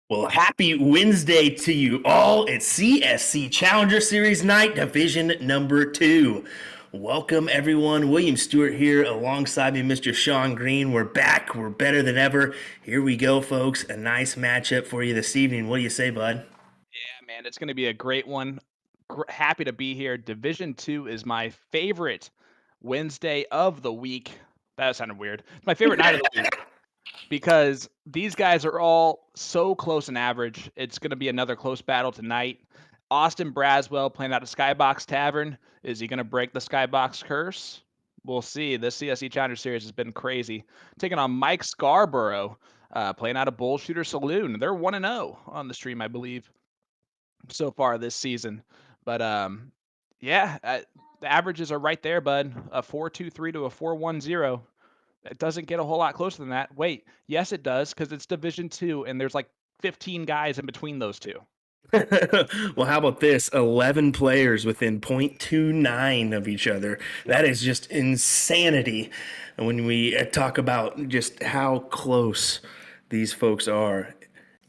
Well, happy Wednesday to you all. It's CSC Challenger Series night, division number 2. Welcome, everyone. William Stewart here alongside me, Mr. Sean Green. We're back. We're better than ever. Here we go, folks. A nice matchup for you this evening. What do you say, bud? Yeah, man, it's going to be a great one. Happy to be here. Division 2 is my favorite Wednesday of the week. That sounded weird. It's my favorite night of the week because these guys are all so close in average. It's going to be another close battle tonight. Austin Braswell playing out of Skybox Tavern. Is he going to break the Skybox curse? We'll see. This CSC Challenger Series has been crazy. Taking on Mike Scarborough, playing out of Bull Shooter Saloon. They're 1-0 on the stream, I believe, so far this season. But yeah, the averages are right there, bud. A 4.23 to a 4.10. It doesn't get a whole lot closer than that. Wait, yes, it does, because it's Division 2, and there's like 15 guys in between those two. Well, how about this? 11 players within 0.29 of each other. Yep. That is just insanity when we talk about just how close these folks are,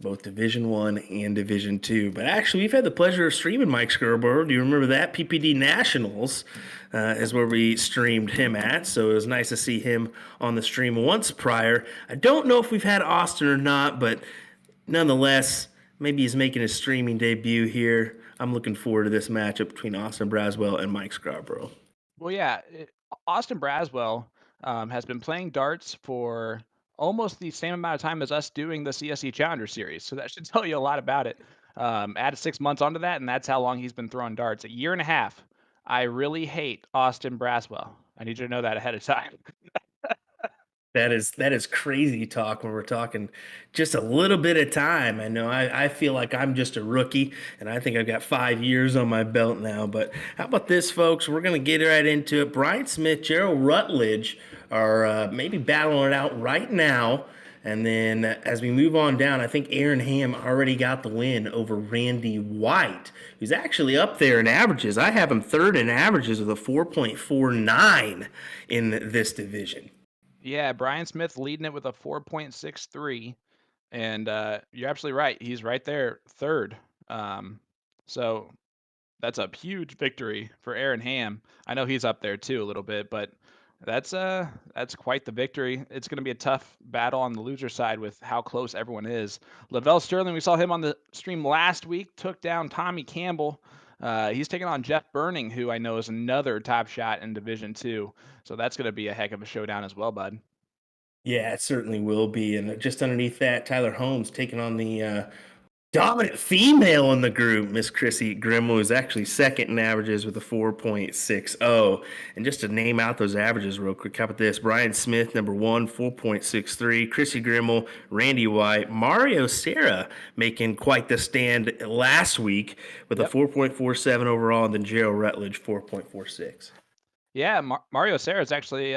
both Division 1 and Division 2. But actually, we've had the pleasure of streaming Mike Scarborough. Do you remember that? PPD Nationals is where we streamed him at. So it was nice to see him on the stream once prior. I don't know if we've had Austin or not, but nonetheless, maybe he's making his streaming debut here. I'm looking forward to this matchup between Austin Braswell and Mike Scarborough. Well, yeah, Austin Braswell has been playing darts for almost the same amount of time as us doing the CSC Challenger Series. So that should tell you a lot about it. Add 6 months onto that, and that's how long he's been throwing darts. A year and a half. I really hate Austin Braswell. I need you to know that ahead of time. That is crazy talk when we're talking just a little bit of time. I know I feel like I'm just a rookie, and I think I've got 5 years on my belt now. But how about this, folks? We're gonna get right into it. Brian Smith, Gerald Rutledge are maybe battling it out right now. And then as we move on down, I think Aaron Ham already got the win over Randy White, who's actually up there in averages. I have him third in averages with a 4.49 in this division. Yeah, Brian Smith leading it with a 4.63, and you're absolutely right. He's right there, third. So that's a huge victory for Aaron Ham. I know he's up there too a little bit, but that's quite the victory. It's going to be a tough battle on the loser side with how close everyone is. Lavelle Sterling, we saw him on the stream last week, took down Tommy Campbell. He's taking on Jeff Burning, who I know is another top shot in Division 2. So that's going to be a heck of a showdown as well, bud. Yeah, it certainly will be. And just underneath that, Tyler Holmes taking on the dominant female in the group, Miss Chrissy Grimmel, is actually second in averages with a 4.60. And just to name out those averages real quick, how about this? Brian Smith, number one, 4.63. Chrissy Grimmel, Randy White, Mario Serra making quite the stand last week with a Yep. 4.47 overall, and then Gerald Rutledge, 4.46. Yeah, Mario Serra is actually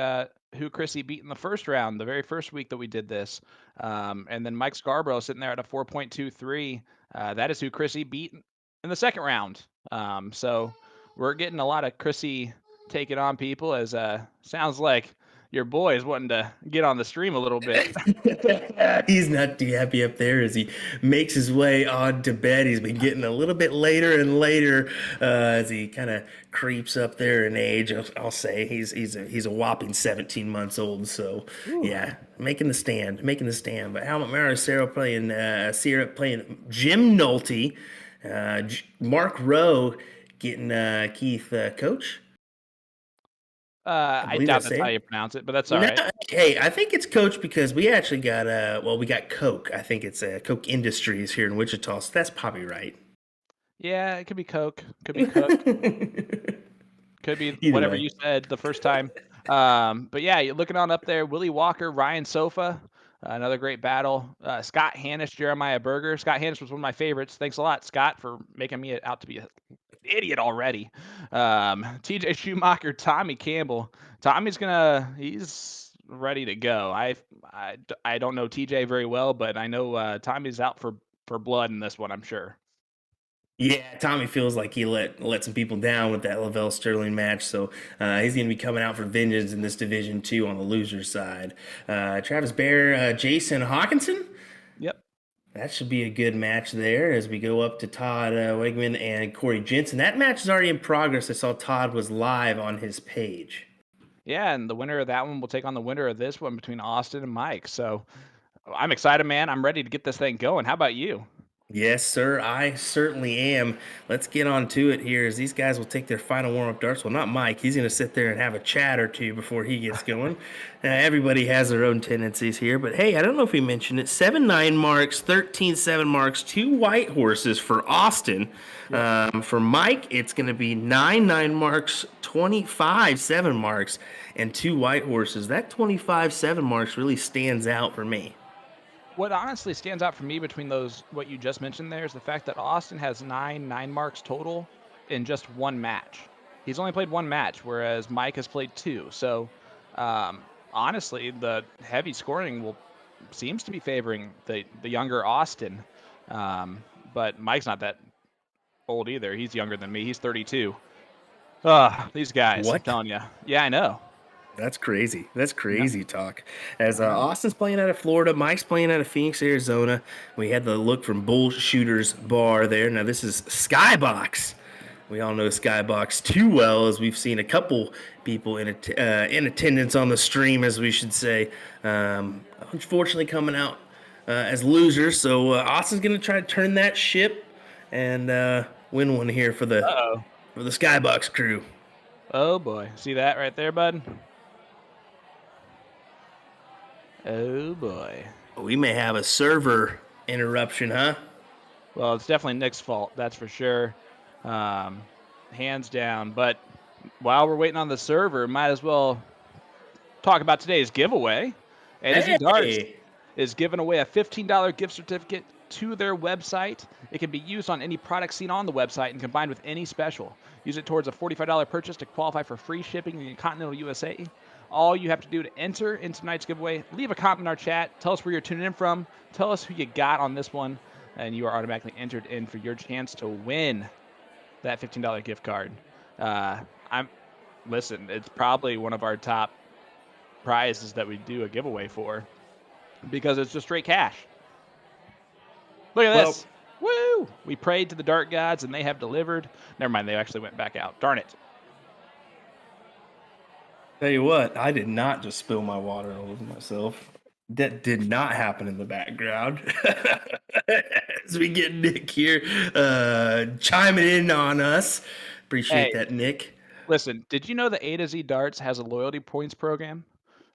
who Chrissy beat in the first round, the very first week that we did this. And then Mike Scarborough sitting there at a 4.23. That is who Chrissy beat in the second round. So we're getting a lot of Chrissy taking on people, as sounds like your boy is wanting to get on the stream a little bit. He's not too happy up there as he makes his way on to bed. He's been getting a little bit later and later as he kind of creeps up there in age. I'll say he's a whopping 17 months old. So Ooh. yeah, making the stand, making the stand. But how about Mario Sarah playing Jim Nolte, Mark Rowe getting Keith Coach. I I believe doubt that's that's how it. you pronounce it, but that's all No, right. hey, I think it's Coach because we actually got we got Coke. I think it's Coke Industries here in Wichita, so that's probably right. Yeah, it could be Coke, could be Cook. Could be Either whatever way. you said the first time. But yeah, you're looking on up there. Willie Walker, Ryan Sofa, another great battle. Scott Hannish, Jeremiah Berger. Scott Hannish was one of my favorites. Thanks a lot, Scott, for making me out to be an idiot already. TJ Schumacher, Tommy Campbell. He's ready to go. I don't know TJ very well, but I know Tommy's out for blood in this one, I'm sure. Yeah, Tommy feels like he let some people down with that Lavelle Sterling match, so he's going to be coming out for vengeance in this division too on the loser side. Travis Bear, Jason Hawkinson. Yep. That should be a good match there as we go up to Todd Wegman and Corey Jensen. That match is already in progress. I saw Todd was live on his page. Yeah, and the winner of that one will take on the winner of this one between Austin and Mike. So I'm excited, man. I'm ready to get this thing going. How about you? Yes, sir. I certainly am. Let's get on to it here as these guys will take their final warm up darts. Well, not Mike. He's going to sit there and have a chat or two before he gets going. Everybody has their own tendencies here. But hey, I don't know if he mentioned it. 7-9 marks, 13-7 marks, two white horses for Austin. Yep. For Mike, it's going to be 9-9 marks, 25-7 marks, and two white horses. That 25-7 marks really stands out for me. What honestly stands out for me between those, what you just mentioned there, is the fact that Austin has 9 marks total in just one match. He's only played one match, whereas Mike has played two. So, honestly, the heavy scoring will seems to be favoring the younger Austin. But Mike's not that old either. He's younger than me. He's 32. These guys, I'm What? telling you. Yeah, I know. That's crazy. That's No, crazy talk. As I know. Austin's playing out of Florida, Mike's playing out of Phoenix, Arizona. We had the look from Bull Shooters Bar there. Now this is Skybox. We all know Skybox too well, as we've seen a couple people in attendance on the stream, as we should say. Unfortunately, coming out as losers. So Austin's going to try to turn that ship and win one here for the Uh-oh. Skybox crew. Oh boy. See that right there, bud? Oh boy. We may have a server interruption, huh? Well, it's definitely Nick's fault, that's for sure. Hands down. But while we're waiting on the server, might as well talk about today's giveaway. A to Z Darts Hey, is giving away a $15 gift certificate to their website. It can be used on any product seen on the website and combined with any special. Use it towards a $45 purchase to qualify for free shipping in the continental USA. All you have to do to enter into tonight's giveaway, leave a comment in our chat, tell us where you're tuning in from, tell us who you got on this one, and you are automatically entered in for your chance to win that $15 gift card. Listen, it's probably one of our top prizes that we do a giveaway for because it's just straight cash. Look at this. Woo! We prayed to the dart gods and they have delivered. Never mind, they actually went back out. Darn it. tell you what, I did not just spill my water all over myself. That did not happen in the background. As we get Nick here chiming in on us. Appreciate Hey, that, Nick. listen, did you know that A to Z Darts has a loyalty points program?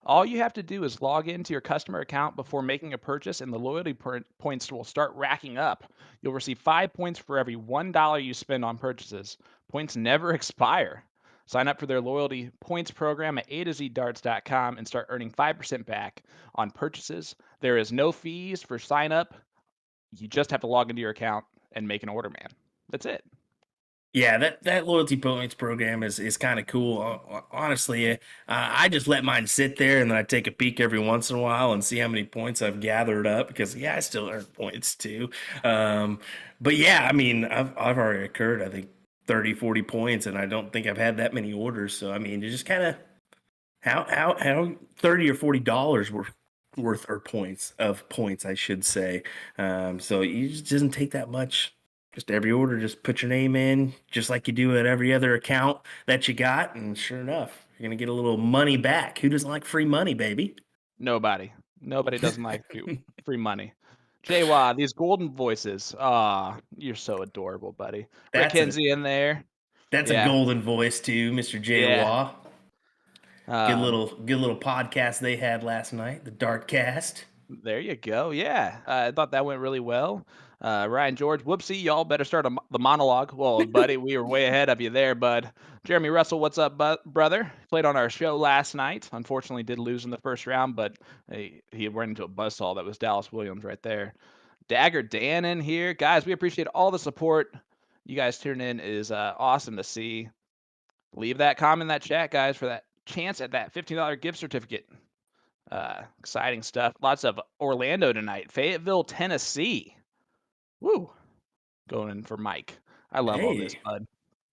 All you have to do is log into your customer account before making a purchase, and the loyalty points will start racking up. You'll receive 5 points for every $1 you spend on purchases. Points never expire. Sign up for their loyalty points program at a2zdarts.com and start earning 5% back on purchases. There is no fees for sign up. You just have to log into your account and make an order, man. That's it. Yeah, that loyalty points program is kind of cool. Honestly, I just let mine sit there and then I take a peek every once in a while and see how many points I've gathered up because yeah, I still earn points too. But yeah, I mean, I've already occurred I think 30, 40 points, and I don't think I've had that many orders. So I mean, you just kind of how $30 or $40 worth or points I should say. So it just doesn't take that much. Just every order, just put your name in, just like you do at every other account that you got, and sure enough, you're gonna get a little money back. Who doesn't like free money, baby? Nobody. Nobody doesn't like free money. Jaywa, these golden voices. Ah, you're so adorable, buddy. Rick That's a Kinsey in there. that's a Yeah. golden voice too, Mr. J Yeah. Waugh. Um, Good little podcast they had last night, the Darkcast. there you go. Yeah. I thought that went really well. Ryan George, whoopsie, y'all better start the monologue. Well, buddy, we were way ahead of you there, bud. Jeremy Russell, what's up, brother? Played on our show last night. Unfortunately, did lose in the first round, but he ran into a buzzsaw that was Dallas Williams right there. Dagger Dan in here. Guys, we appreciate all the support. You guys tuning in is awesome to see. Leave that comment in that chat, guys, for that chance at that $15 gift certificate. Exciting stuff. Lots of Orlando tonight. Fayetteville, Tennessee. Woo. Going in for Mike. I love all this, Hey, bud.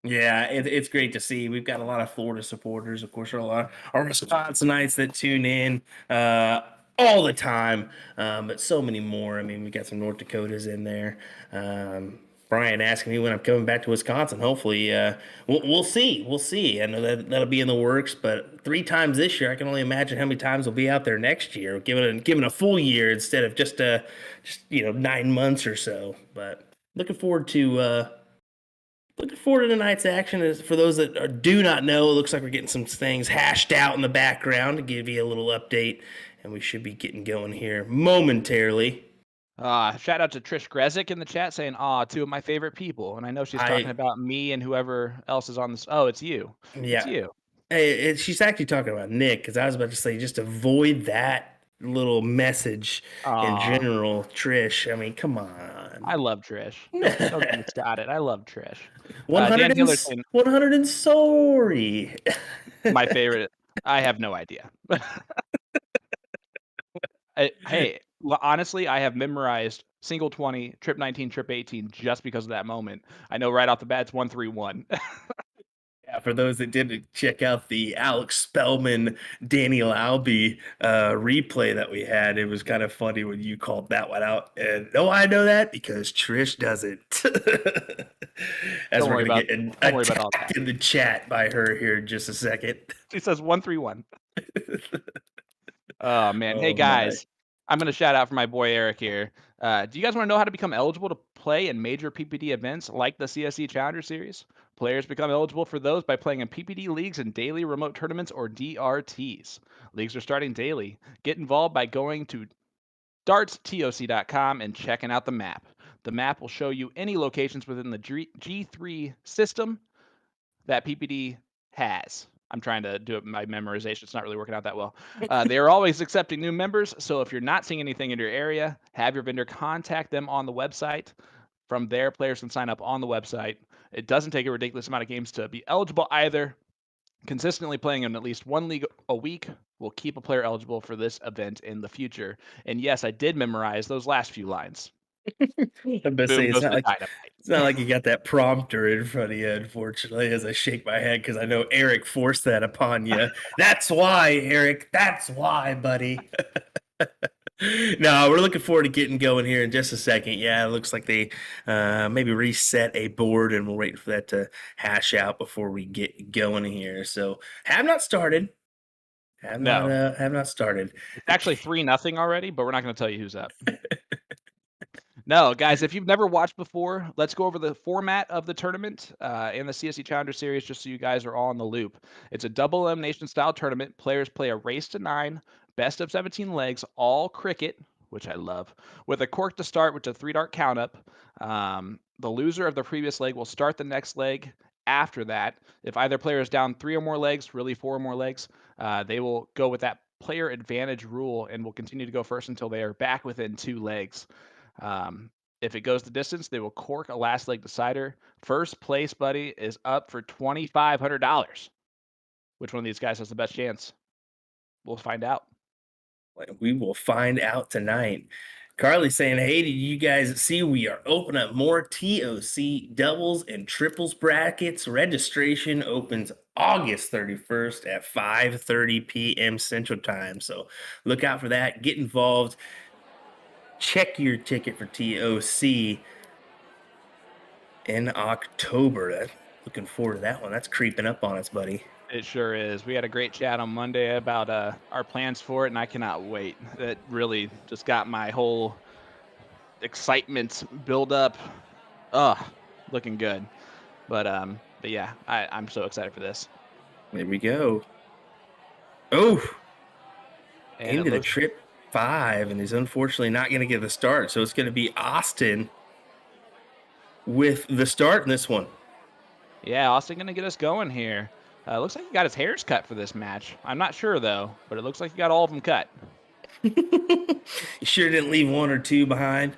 yeah, it's great to see. We've got a lot of Florida supporters, of course, a lot of our Wisconsinites that tune in. all the time, but so many more. I mean, we got some North Dakotas in there. Um, Brian asking me when I'm coming back to Wisconsin. Hopefully, we'll see. We'll see. I know that'll be in the works, but 3 times this year, I can only imagine how many times we'll be out there next year, given a full year instead of just 9 months or so. But looking forward to. Looking forward to tonight's action. Is for those that do not know, it looks like we're getting some things hashed out in the background to give you a little update, and we should be getting going here momentarily. Shout out to Trish Grezik in the chat saying, two of my favorite people. And I know she's talking I about me and whoever else is on this. Oh, it's you. It's Yeah, you. she's actually talking about Nick because I was about to say just avoid that little message in Aw, general. Trish, I mean, come on. I love Trish. Don't get me started. I love Trish. 100 Dan and Taylor saying, 100 and sorry. my favorite. I have no idea. Hey, honestly, I have memorized single 20, trip 19, trip 18 just because of that moment. I know right off the bat it's 131. Yeah, for those that didn't check out the Alex Spellman, Daniel Albee replay that we had, it was kind of funny when you called that one out. And no, I know that because Trish doesn't. As Don't we're worry going to about get don't worry about all attacked that. in the chat by her here in just a second. She says 131. Oh man. Hey Oh my. guys, I'm gonna shout out for my boy Eric here. Do you guys want to know how to become eligible to play in major PPD events like the CSC Challenger Series? Players become eligible for those by playing in PPD leagues and daily remote tournaments or DRTs. Leagues are starting daily. Get involved by going to dartstoc.com and checking out the map. The map will show you any locations within the G3 system that PPD has. I'm trying to do it my memorization. It's not really working out that well. They are always accepting new members, so if you're not seeing anything in your area, have your vendor contact them on the website. From there, players can sign up on the website. It doesn't take a ridiculous amount of games to be eligible either. Consistently playing in at least one league a week will keep a player eligible for this event in the future. And yes, I did memorize those last few lines. I'm about to say Boom goes the dynamite. it's not like you got that prompter in front of you, unfortunately, as I shake my head because I know Eric forced that upon you. That's why, Eric. That's why, buddy. No, we're looking forward to getting going here in just a second. Yeah, it looks like they maybe reset a board, and we're waiting for that to hash out before we get going here. So, have not started. No, Have not started. it's actually 3-0 already, but we're not going to tell you who's up. No, guys, if you've never watched before, let's go over the format of the tournament in the CSC Challenger Series just so you guys are all in the loop. It's a double elimination style tournament. Players play a race to 9, best of 17 legs, all cricket, which I love, with a cork to start with a 3-dart count up. The loser of the previous leg will start the next leg after that. If either player is down 3 or more legs, really 4 or more legs, they will go with that player advantage rule and will continue to go first until they are back within 2 legs. If it goes the distance, they will cork a last leg decider. First place, buddy, is up for $2,500. Which one of these guys has the best chance? We'll find out. We will find out tonight. Carly saying, "Hey, did you guys see we are opening up more TOC doubles and triples brackets? Registration opens August 31st at 5:30 p.m. Central Time. So look out for that. Get involved. Check your ticket for TOC in October. Looking forward to that one. That's creeping up on us, buddy." It sure is. We had a great chat on Monday about our plans for it, and I cannot wait. It really just got my whole excitement build up. Looking good. But yeah, I'm so excited for this. There we go. Oh, And it into the looks trip 5, and he's unfortunately not going to get the start. So it's going to be Austin with the start in this one. Yeah, Austin gonna get us going here. Looks like he got his hairs cut for this match. I'm not sure though, but it looks like he got all of them cut. You sure didn't leave one or two behind?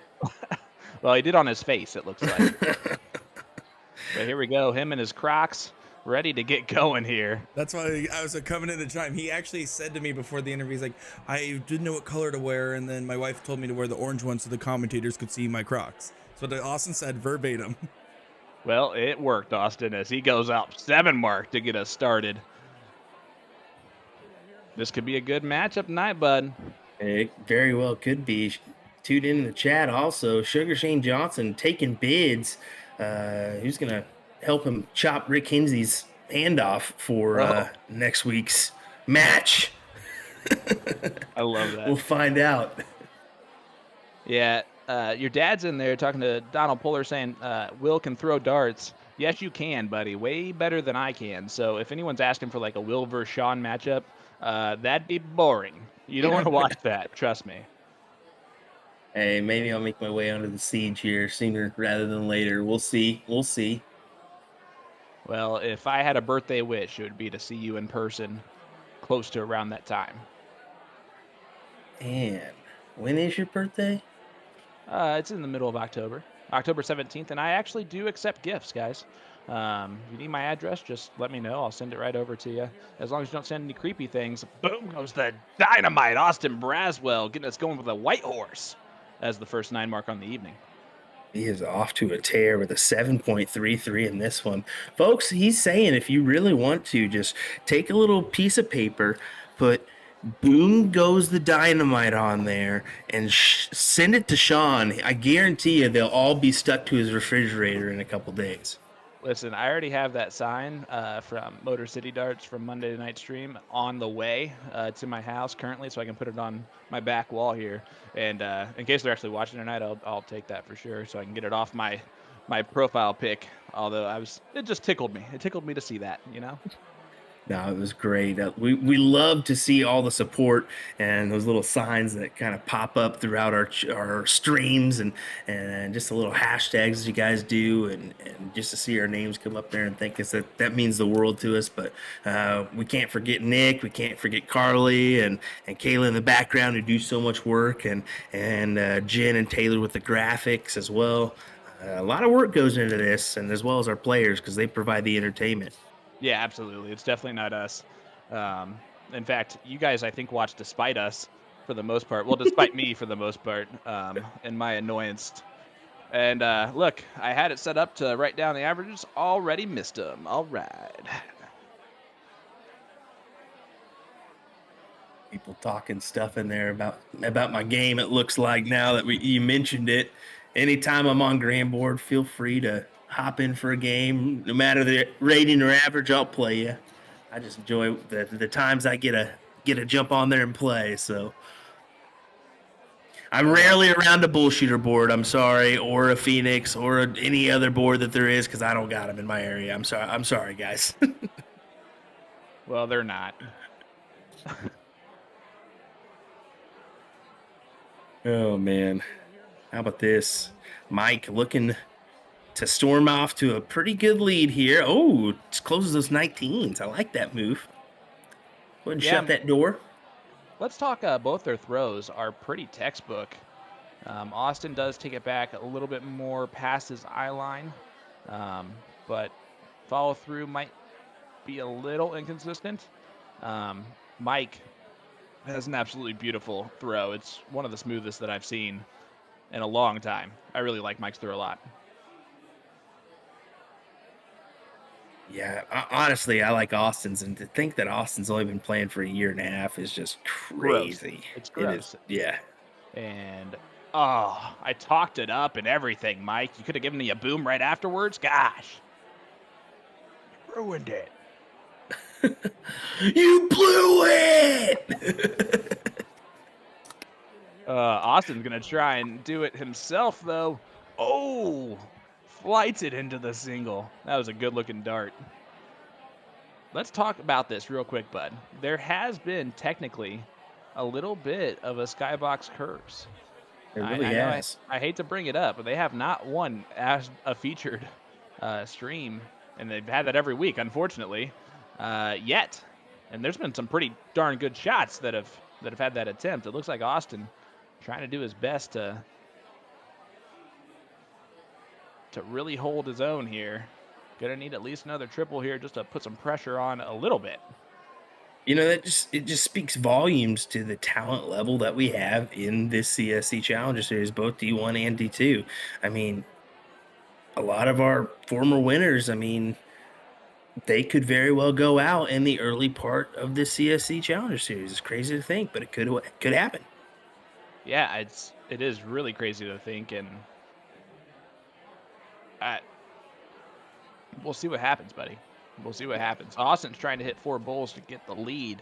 Well, he did on his face, it looks like. But here we go, him and his Crocs, ready to get going here. That's why I was coming in the time. He actually said to me before the interview, he's like, I didn't know what color to wear, and then my wife told me to wear the orange one so the commentators could see my Crocs. So Austin said verbatim. Well, it worked, Austin, as he goes out 7 mark to get us started. This could be a good matchup tonight, bud. It very well could be. Tuned in the chat also. Sugar Shane Johnson taking bids. Who's going to help him chop Rick Hinsey's hand off for Oh, next week's match? I love that. We'll find out. Yeah, your dad's in there talking to Donald Puller saying, Will can throw darts. Yes, you can, buddy. Way better than I can. So if anyone's asking for like a Will versus Sean matchup, that'd be boring. You don't want to watch that. Trust me. Hey, maybe I'll make my way onto the siege here sooner rather than later. We'll see. We'll see. Well, if I had a birthday wish, it would be to see you in person close to around that time. And when is your birthday? It's in the middle of October, October 17th, and I actually do accept gifts, guys. If you need my address, just let me know. I'll send it right over to you. As long as you don't send any creepy things. Boom goes the dynamite. Austin Braswell getting us going with a white horse as the first 9 mark on the evening. He is off to a tear with a 7.33 in this one. Folks, he's saying if you really want to, just take a little piece of paper, put boom goes the dynamite on there, and send it to Sean. I guarantee you they'll all be stuck to his refrigerator in a couple days. Listen, I already have that sign from Motor City Darts from Monday Night Stream on the way to my house currently, so I can put it on my back wall here. And in case they're actually watching tonight, I'll take that for sure, so I can get it off my profile pic. Although it just tickled me. It tickled me to see that, you know. No, it was great. We love to see all the support and those little signs that kind of pop up throughout our streams and just the little hashtags that you guys do and just to see our names come up there and thank us that means the world to us. But we can't forget Nick, we can't forget Carly and Kayla in the background who do so much work and Jen and Taylor with the graphics as well. A lot of work goes into this, and as well as our players because they provide the entertainment. Yeah, absolutely. It's definitely not us. In fact, you guys, I think, watch despite us for the most part. Well, despite me for the most part, and my annoyance. And look, I had it set up to write down the averages. Already missed them. All right. People talking stuff in there about my game. It looks like now that you mentioned it. Anytime I'm on Grandboard, feel free to hop in for a game. No matter the rating or average, I'll play you. I just enjoy the times I get a jump on there and play. So I'm rarely around a bullshooter board. I'm sorry, or a Phoenix, or any other board that there is because I don't got them in my area. I'm sorry. I'm sorry, guys. Well, they're not. Oh man, how about this? Mike looking to storm off to a pretty good lead here. Oh, it closes those 19s. I like that move. Go ahead and shut that door. Let's talk. Both their throws are pretty textbook. Austin does take it back a little bit more past his eye line, but follow through might be a little inconsistent. Mike has an absolutely beautiful throw. It's one of the smoothest that I've seen in a long time. I really like Mike's throw a lot. Yeah, honestly, I like Austin's, and to think that Austin's only been playing for a year and a half is just crazy. Gross. It's gross. Yeah. And I talked it up and everything, Mike. You could have given me a boom right afterwards. Gosh, you ruined it. You blew it. Austin's gonna try and do it himself, though. Oh, flights it into the single. That was a good-looking dart. Let's talk about this real quick, bud. There has been technically a little bit of a skybox curse. It really has. I hate to bring it up, but they have not won as a featured stream, and they've had that every week, unfortunately, yet. And there's been some pretty darn good shots that have had that attempt. It looks like Austin trying to do his best to really hold his own here. Gonna need at least another triple here just to put some pressure on a little bit. You know, it just speaks volumes to the talent level that we have in this CSC Challenger Series, both D1 and D2. I mean, a lot of our former winners, I mean, they could very well go out in the early part of the CSC Challenger Series. It's crazy to think, but it could happen. Yeah, it is really crazy to think, and I, we'll see what happens, buddy. We'll see what happens. Austin's trying to hit 4 bowls to get the lead.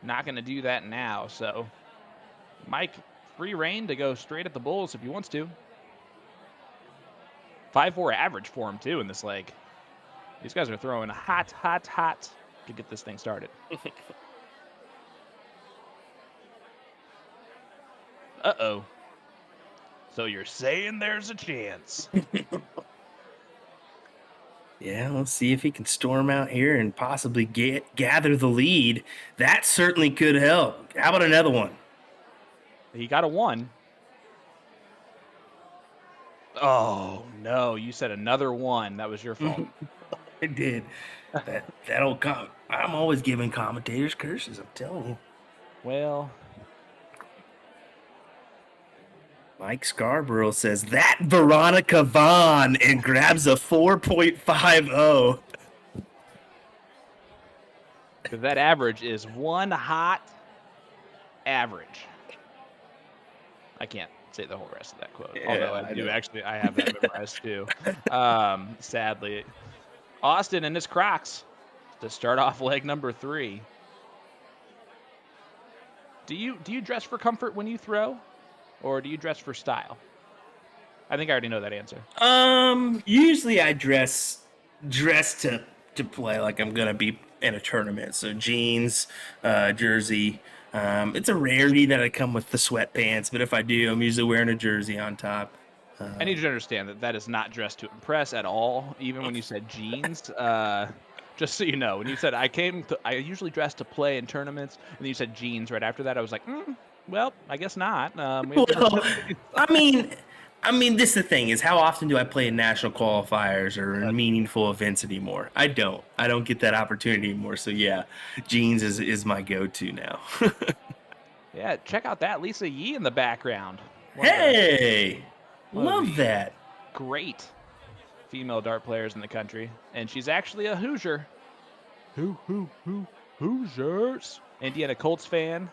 Not going to do that now, so Mike, free reign to go straight at the bulls if he wants to. 5.4 average for him, too, in this leg. These guys are throwing hot to get this thing started. Uh-oh. So you're saying there's a chance. Yeah, let's see if he can storm out here and possibly gather the lead. That certainly could help. How about another one? He got a 1. Oh, no. You said another 1. That was your fault. I did. That'll come. I'm always giving commentators curses, I'm telling you. Well, Mike Scarborough says that Veronica Vaughn and grabs a 4.50. that average is 1 hot average. I can't say the whole rest of that quote. Yeah, Although I know. I have that memorized too. Sadly. Austin and his Crocs to start off leg number 3. Do you dress for comfort when you throw, or do you dress for style? I think I already know that answer. Usually I dress to play like I'm gonna be in a tournament. So jeans, jersey. It's a rarity that I come with the sweatpants, but if I do, I'm usually wearing a jersey on top. I need you to understand that is not dress to impress at all. Even when you said jeans, just so you know, when you said I usually dress to play in tournaments, and then you said jeans right after that, I was like, well, I guess not. We have Well, I mean, this is the thing is how often do I play in national qualifiers or in meaningful events anymore? I don't get that opportunity anymore. So yeah, jeans is my go-to now. Yeah, check out that Lisa Yee in the background. Hey, one of love the that. Great female dart players in the country, and she's actually a Hoosier. Hoosiers! Indiana Colts fan.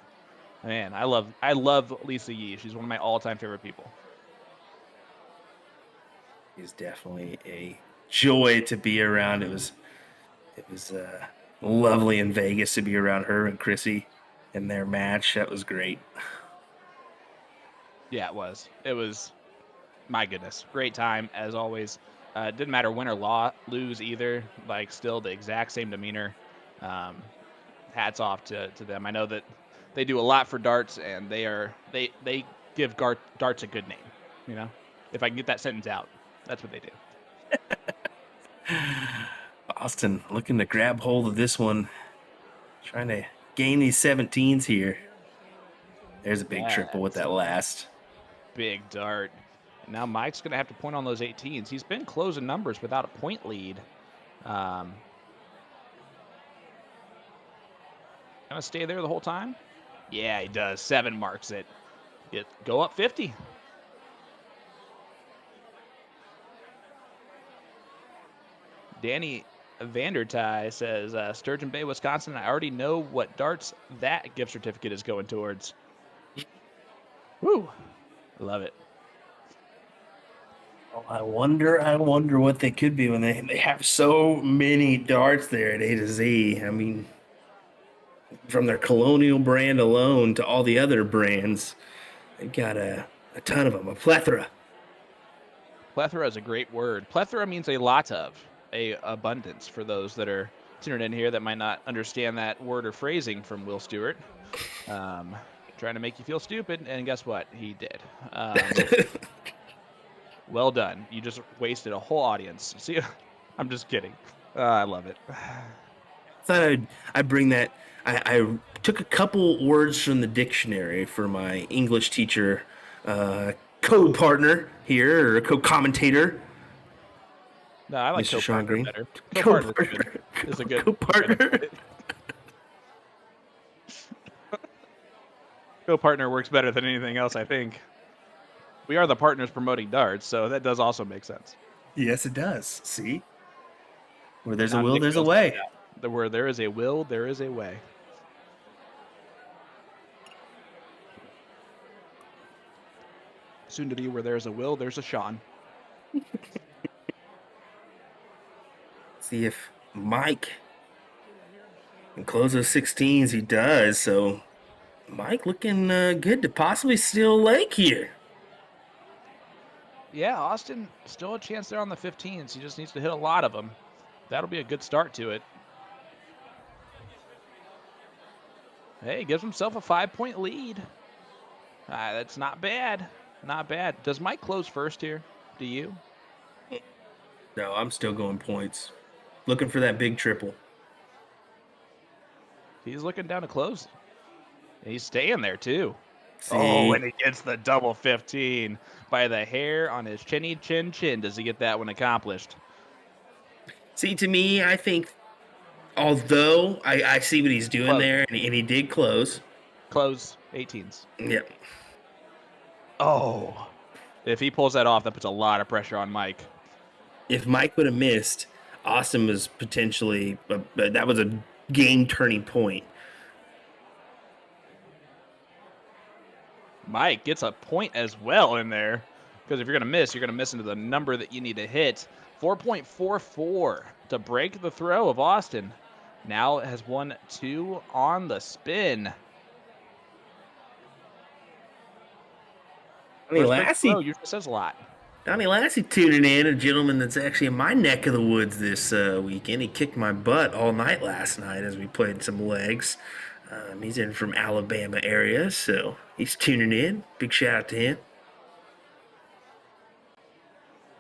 Man, I love Lisa Yee. She's one of my all-time favorite people. Is definitely a joy to be around. It was lovely in Vegas to be around her and Chrissy in their match. That was great. Yeah, it was. It was, my goodness, great time as always. Didn't matter win or lose either. Like, still the exact same demeanor. Hats off to them. I know that they do a lot for darts, and they give darts a good name. You know, if I can get that sentence out, that's what they do. Austin looking to grab hold of this one, trying to gain these 17s here. There's a big triple with that last. Big dart. And now Mike's going to have to point on those 18s. He's been closing numbers without a point lead. Going to stay there the whole time? Yeah, he does. 7 marks it. Go up 50. Danny Vandertye says, Sturgeon Bay, Wisconsin, I already know what darts that gift certificate is going towards. Woo! Love it. Oh, I wonder what they could be when they have so many darts there at A to Z. I mean, from their Colonial brand alone to all the other brands, they've got a ton of them, a plethora. Plethora is a great word. Plethora means a lot of, a abundance for those that are tuning in here that might not understand that word or phrasing from Will Stewart. Trying to make you feel stupid, and guess what? He did. Well done. You just wasted a whole audience. See, I'm just kidding. I love it. Thought I'd bring that. I took a couple words from the dictionary for my English teacher, co-partner here, or co-commentator. No, I like Mr. Sean co-partner Green. better. Co-partner. Is a good Co-partner. Co-partner works better than anything else, I think. We are the partners promoting darts, so that does also make sense. Yes, it does. See? Where there's a Now will, Nick there's a fills way. that out. Where there is a will, there is a way. Soon to be where there's a Will, there's a Sean. See if Mike can close those 16s. He does. So Mike looking good to possibly steal a leg here. Yeah, Austin still a chance there on the 15s. He just needs to hit a lot of them. That'll be a good start to it. Hey, gives himself a 5-point lead. That's not bad. Not bad. Does Mike close first here? Do you? No, I'm still going points. Looking for that big triple. He's looking down to close. He's staying there too. See? Oh, and he gets the double 15 by the hair on his chinny chin chin. Does he get that one accomplished? See, to me, I think, although I see what he's doing Close. there, and he did close. Close 18s. Yep. Oh, if he pulls that off, that puts a lot of pressure on Mike. If Mike would have missed, Austin was potentially, that was a game turning point. Mike gets a point as well in there. Because if you're going to miss, you're going to miss into the number that you need to hit. 4.44 to break the throw of Austin. Now it has won 2 on the spin. Donnie Lassie usually says a lot. Donnie Lassie tuning in, a gentleman that's actually in my neck of the woods this weekend. He kicked my butt all night last night as we played some legs. He's in from Alabama area, so he's tuning in. Big shout out to him.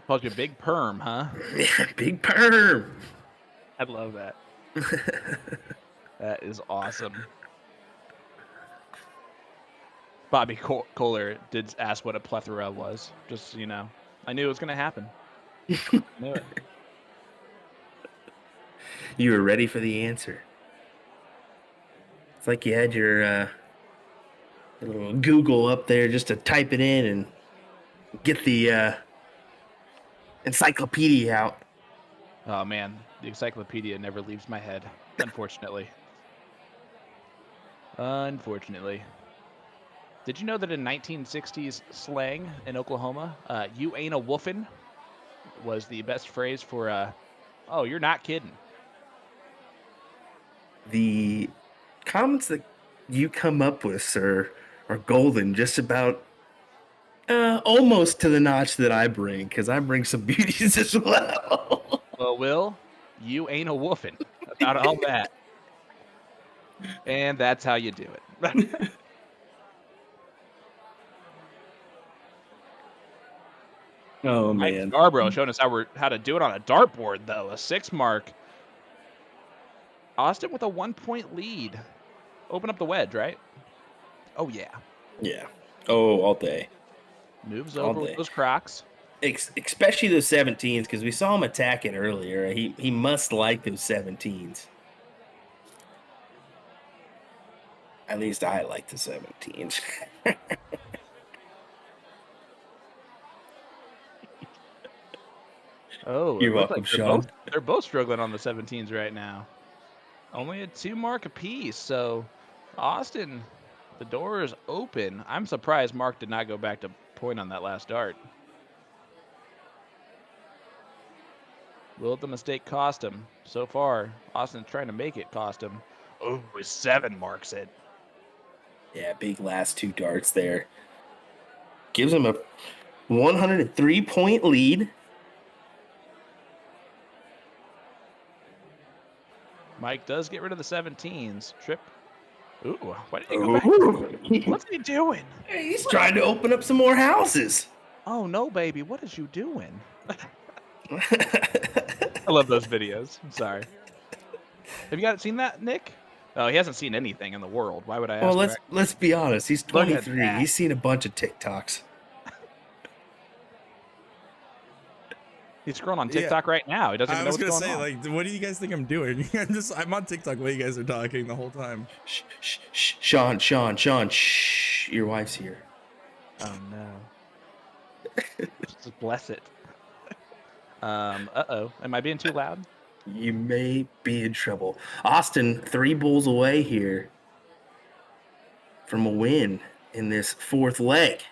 Called you Big Perm, huh? Yeah, big perm. I love that. That is awesome. Bobby Kohler did ask what a plethora was. Just so you know. I knew it was going to happen. Knew it. You were ready for the answer. It's like you had your little Google up there just to type it in and get the encyclopedia out. Oh, man. The encyclopedia never leaves my head, unfortunately. Unfortunately. Did you know that in 1960s slang in Oklahoma, you ain't a woofin' was the best phrase for, oh, you're not kidding. The comments that you come up with, sir, are golden, just about almost to the notch that I bring, because I bring some beauties as well. Well, Will, you ain't a woofin' about all that. And that's how you do it. Oh, Mike man. Scarborough showing us how to do it on a dartboard, though. A 6 mark. Austin with a 1-point lead. Open up the wedge, right? Oh, yeah. Yeah. Oh, all day. Moves All over with day. those Crocs. Especially those 17s, because we saw him attack it earlier. He must like those 17s. At least I like the 17s. Oh, You're it looks welcome, like Sean. they're both struggling on the 17s right now. Only a 2 mark apiece. So, Austin, the door is open. I'm surprised Mark did not go back to point on that last dart. Will the mistake cost him? So far, Austin's trying to make it cost him. Oh, 7 marks it. Yeah, big last 2 darts there. Gives him a 103-point lead. Mike does get rid of the 17s. Trip. Ooh, why did he go back? What's he doing? He's trying to open up some more houses. Oh, no, baby. What is you doing? I love those videos. I'm sorry. Have you seen that, Nick? Oh, he hasn't seen anything in the world. Why would I ask? Well, let's be honest. He's Look at 23. that. He's seen a bunch of TikToks. He's scrolling on TikTok right now. He doesn't even I know was what's gonna going on. say, like, what do you guys think I'm doing? I'm on TikTok while you guys are talking the whole time. Shh, Sean, shh. Your wife's here. Oh no. Just bless it. Uh-oh. Am I being too loud? You may be in trouble. Austin, 3 bulls away here from a win in this 4th leg.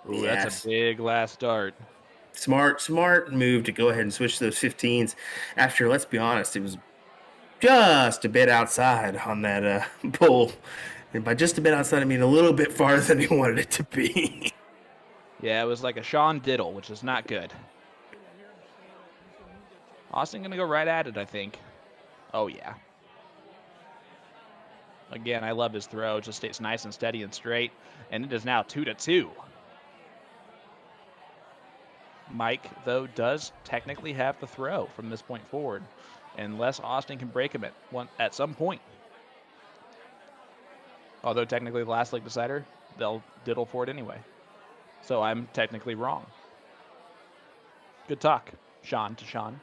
Ooh, that's a Yes. big last dart. Smart move to go ahead and switch those 15s after, let's be honest, it was just a bit outside on that pull. And by just a bit outside, I mean a little bit farther than he wanted it to be. Yeah, it was like a Sean Diddle, which is not good. Austin going to go right at it, I think. Oh, yeah. Again, I love his throw. It just stays nice and steady and straight. And it is now 2-2. Mike, though, does technically have the throw from this point forward, unless Austin can break him at some point. Although technically the last leg decider, they'll diddle for it anyway. So I'm technically wrong. Good talk, Sean to Sean.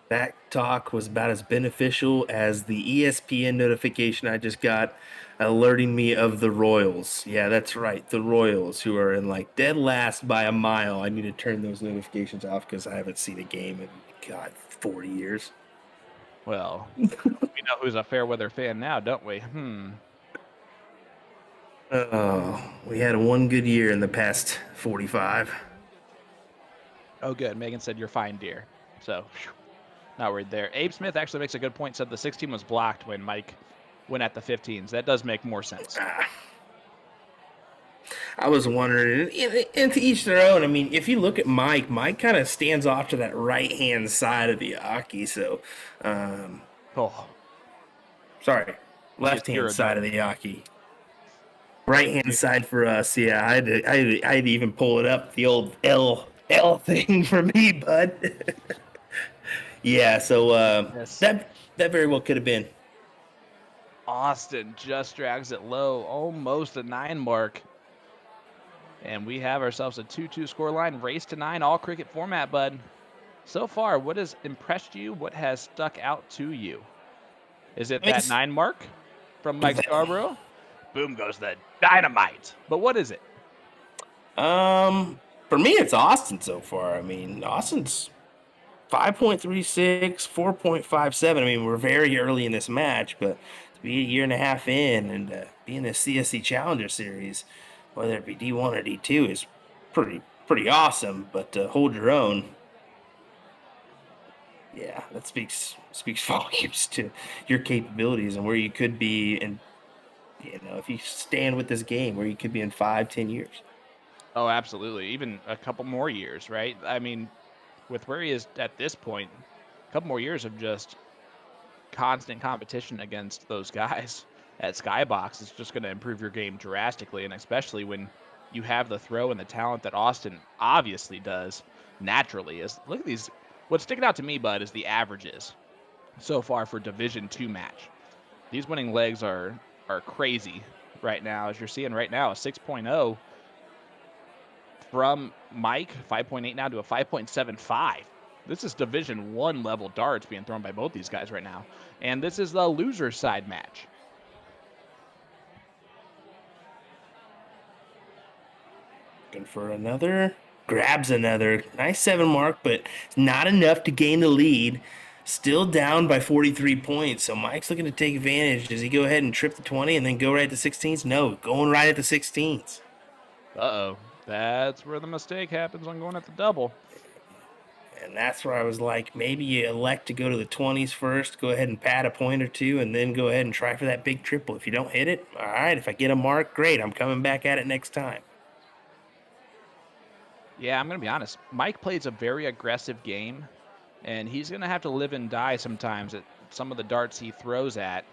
That talk was about as beneficial as the ESPN notification I just got alerting me of the Royals. Yeah, that's right. The Royals, who are in like dead last by a mile. I need to turn those notifications off because I haven't seen a game in, God, 40 years. Well, we know who's a fair weather fan now, don't we? Oh, we had one good year in the past 45. Oh, good. Megan said you're fine, dear. So, not worried there. Abe Smith actually makes a good point. Said the 16 was blocked when Mike went at the 15s. That does make more sense. I was wondering, and to each their own. I mean, if you look at Mike kind of stands off to that right-hand side of the Aki. So, sorry, left-hand side of the Aki. Right-hand side for us. Yeah, I had to even pull it up, the old L thing for me, bud. Yeah, so Yes. that very well could have been. Austin just drags it low, almost a 9 mark. And we have ourselves a 2-2 scoreline, race to 9, all cricket format, bud. So far, what has impressed you? What has stuck out to you? Is it that 9 mark from Mike Scarborough? Boom goes the dynamite. But what is it? For me, it's Austin so far. I mean, Austin's 5.36, 4.57. I mean, we're very early in this match, but to be a year and a half in and be in the CSC Challenger Series, whether it be D1 or D2, is pretty awesome. But hold your own. Yeah, that speaks volumes to your capabilities and where you could be, and if you stand with this game, where you could be in 5-10 years. Oh, absolutely. Even a couple more years, right? I mean, with where he is at this point, a couple more years of just constant competition against those guys at Skybox is just going to improve your game drastically, and especially when you have the throw and the talent that Austin obviously does naturally. Look at these. What's sticking out to me, bud, is the averages so far for Division II match. These winning legs are crazy right now. As you're seeing right now, a 6.0 from Mike, 5.8 now to a 5.75. This is Division I level darts being thrown by both these guys right now. And this is the loser side match. Looking for another. Grabs another. Nice 7 mark, but not enough to gain the lead. Still down by 43 points. So Mike's looking to take advantage. Does he go ahead and trip the 20 and then go right at the 16s? No, going right at the 16s. Uh-oh. That's where the mistake happens on going at the double. And that's where I was like, maybe you elect to go to the 20s first, go ahead and pad a point or two, and then go ahead and try for that big triple. If you don't hit it, all right, if I get a mark, great. I'm coming back at it next time. Yeah, I'm going to be honest. Mike plays a very aggressive game, and he's going to have to live and die sometimes at some of the darts he throws at.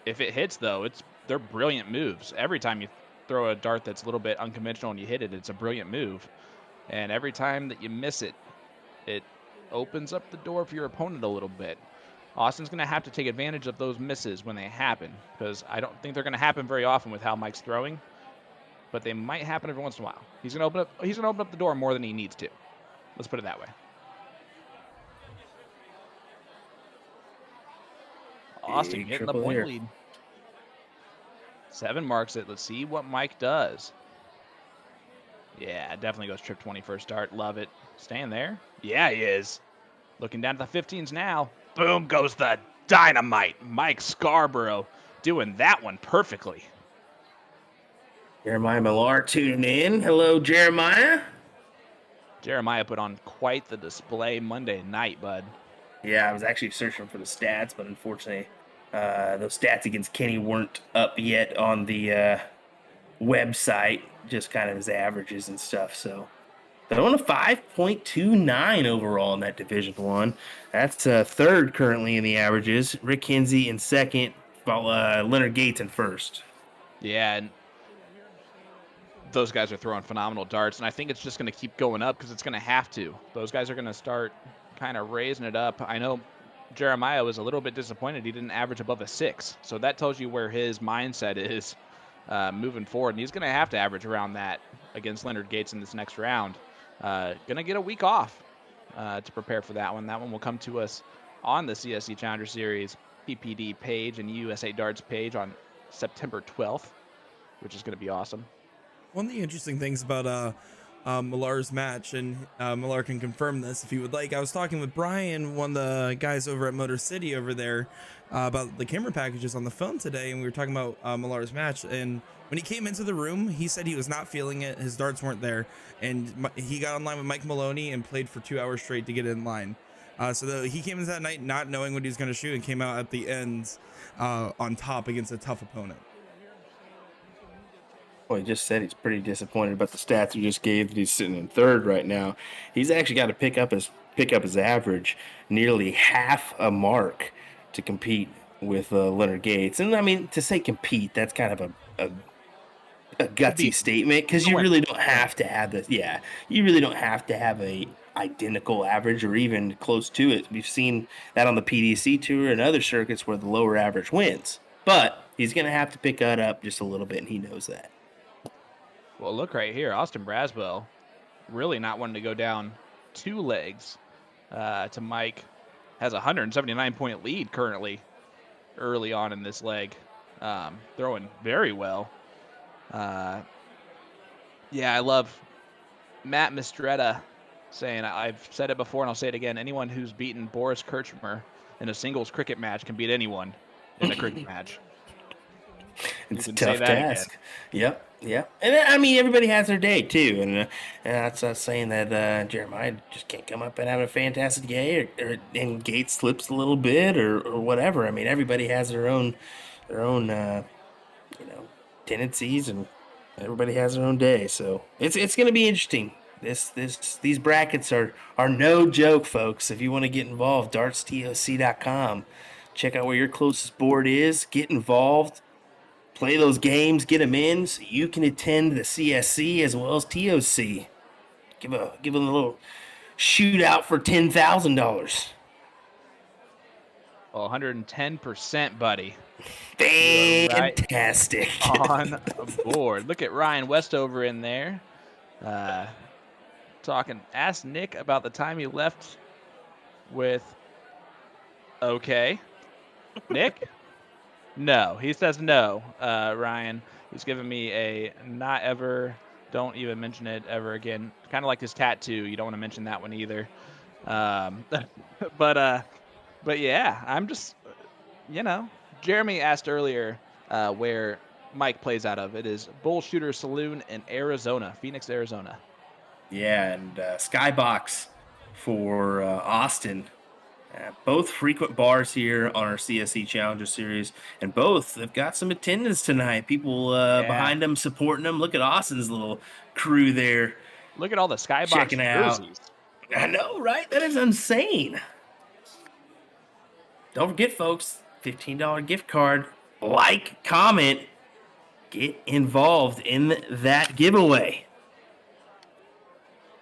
If it hits, though, they're brilliant moves. Every time you throw a dart that's a little bit unconventional and you hit it, it's a brilliant move. And every time that you miss it, it opens up the door for your opponent a little bit. Austin's going to have to take advantage of those misses when they happen, because I don't think they're going to happen very often with how Mike's throwing, but they might happen every once in a while. He's going to open up the door more than he needs to. Let's put it that way. Austin getting the point lead. 7 marks it. Let's see what Mike does. Yeah, definitely goes trip 20 first start. Love it. Staying there. Yeah, he is. Looking down at the 15s now. Boom goes the dynamite. Mike Scarborough doing that one perfectly. Jeremiah Millar tuning in. Hello, Jeremiah. Jeremiah put on quite the display Monday night, bud. Yeah, I was actually searching for the stats, but unfortunately, those stats against Kenny weren't up yet on the website. Just kind of his averages and stuff. So, throwing a 5.29 overall in that Division One. That's third currently in the averages. Rick Kinsey in second, while Leonard Gates in first. Yeah, and those guys are throwing phenomenal darts, and I think it's just going to keep going up because it's going to have to. Those guys are going to start kind of raising it up. I know Jeremiah was a little bit disappointed he didn't average above a 6, so that tells you where his mindset is moving forward, and he's going to have to average around that against Leonard Gates in this next round. Going to get a week off to prepare for that one. That one will come to us on the CSC Challenger Series PPD page and USA Darts page on September 12th, which is going to be awesome. One of the interesting things about Millar's match, and Millar can confirm this if he would like. I was talking with Brian, one of the guys over at Motor City over there, about the camera packages on the phone today, and we were talking about Millar's match. And when he came into the room, he said he was not feeling it. His darts weren't there, and he got online with Mike Maloney and played for 2 hours straight to get in line. He came into that night not knowing what he was going to shoot, and came out at the end on top against a tough opponent. Well, he just said he's pretty disappointed about the stats he just gave that he's sitting in third right now. He's actually got to pick up his average nearly half a mark to compete with Leonard Gates. And I mean, to say compete, that's kind of a gutsy statement because you really don't have to have this. Yeah, you really don't have to have a identical average or even close to it. We've seen that on the PDC tour and other circuits where the lower average wins. But he's going to have to pick that up just a little bit, and he knows that. Well, look right here. Austin Braswell really not wanting to go down 2 legs to Mike. Has a 179-point lead currently early on in this leg. Throwing very well. Yeah, I love Matt Mistretta saying, I've said it before and I'll say it again, anyone who's beaten Boris Kirchmer in a singles cricket match can beat anyone in a cricket match. It's a tough task. Yep. And I mean, everybody has their day too, and that's not saying that Jeremiah just can't come up and have a fantastic day, and Gates slips a little bit, or whatever. I mean, everybody has their own tendencies, and everybody has their own day. So it's going to be interesting. These brackets are no joke, folks. If you want to get involved, dartstoc.com. Check out where your closest board is. Get involved. Play those games, get them in, so you can attend the CSC as well as TOC. Give a little shootout for $10,000. Well, 110%, buddy. Fantastic. Right on board. Look at Ryan Westover in there. Talking. Ask Nick about the time he left with. Okay. Nick? No, he says no, Ryan. He's giving me a not ever, don't even mention it ever again. Kind of like his tattoo. You don't want to mention that one either. But yeah, I'm just, Jeremy asked earlier where Mike plays out of. It is Bull Shooter Saloon in Arizona, Phoenix, Arizona. Yeah, and Skybox for Austin. Both frequent bars here on our CSC Challenger Series, and both have got some attendance tonight. People behind them supporting them. Look at Austin's little crew there. Look at all the Skybox checking jerseys. Out. I know, right? That is insane. Don't forget, folks, $15 gift card. Like, comment, get involved in that giveaway.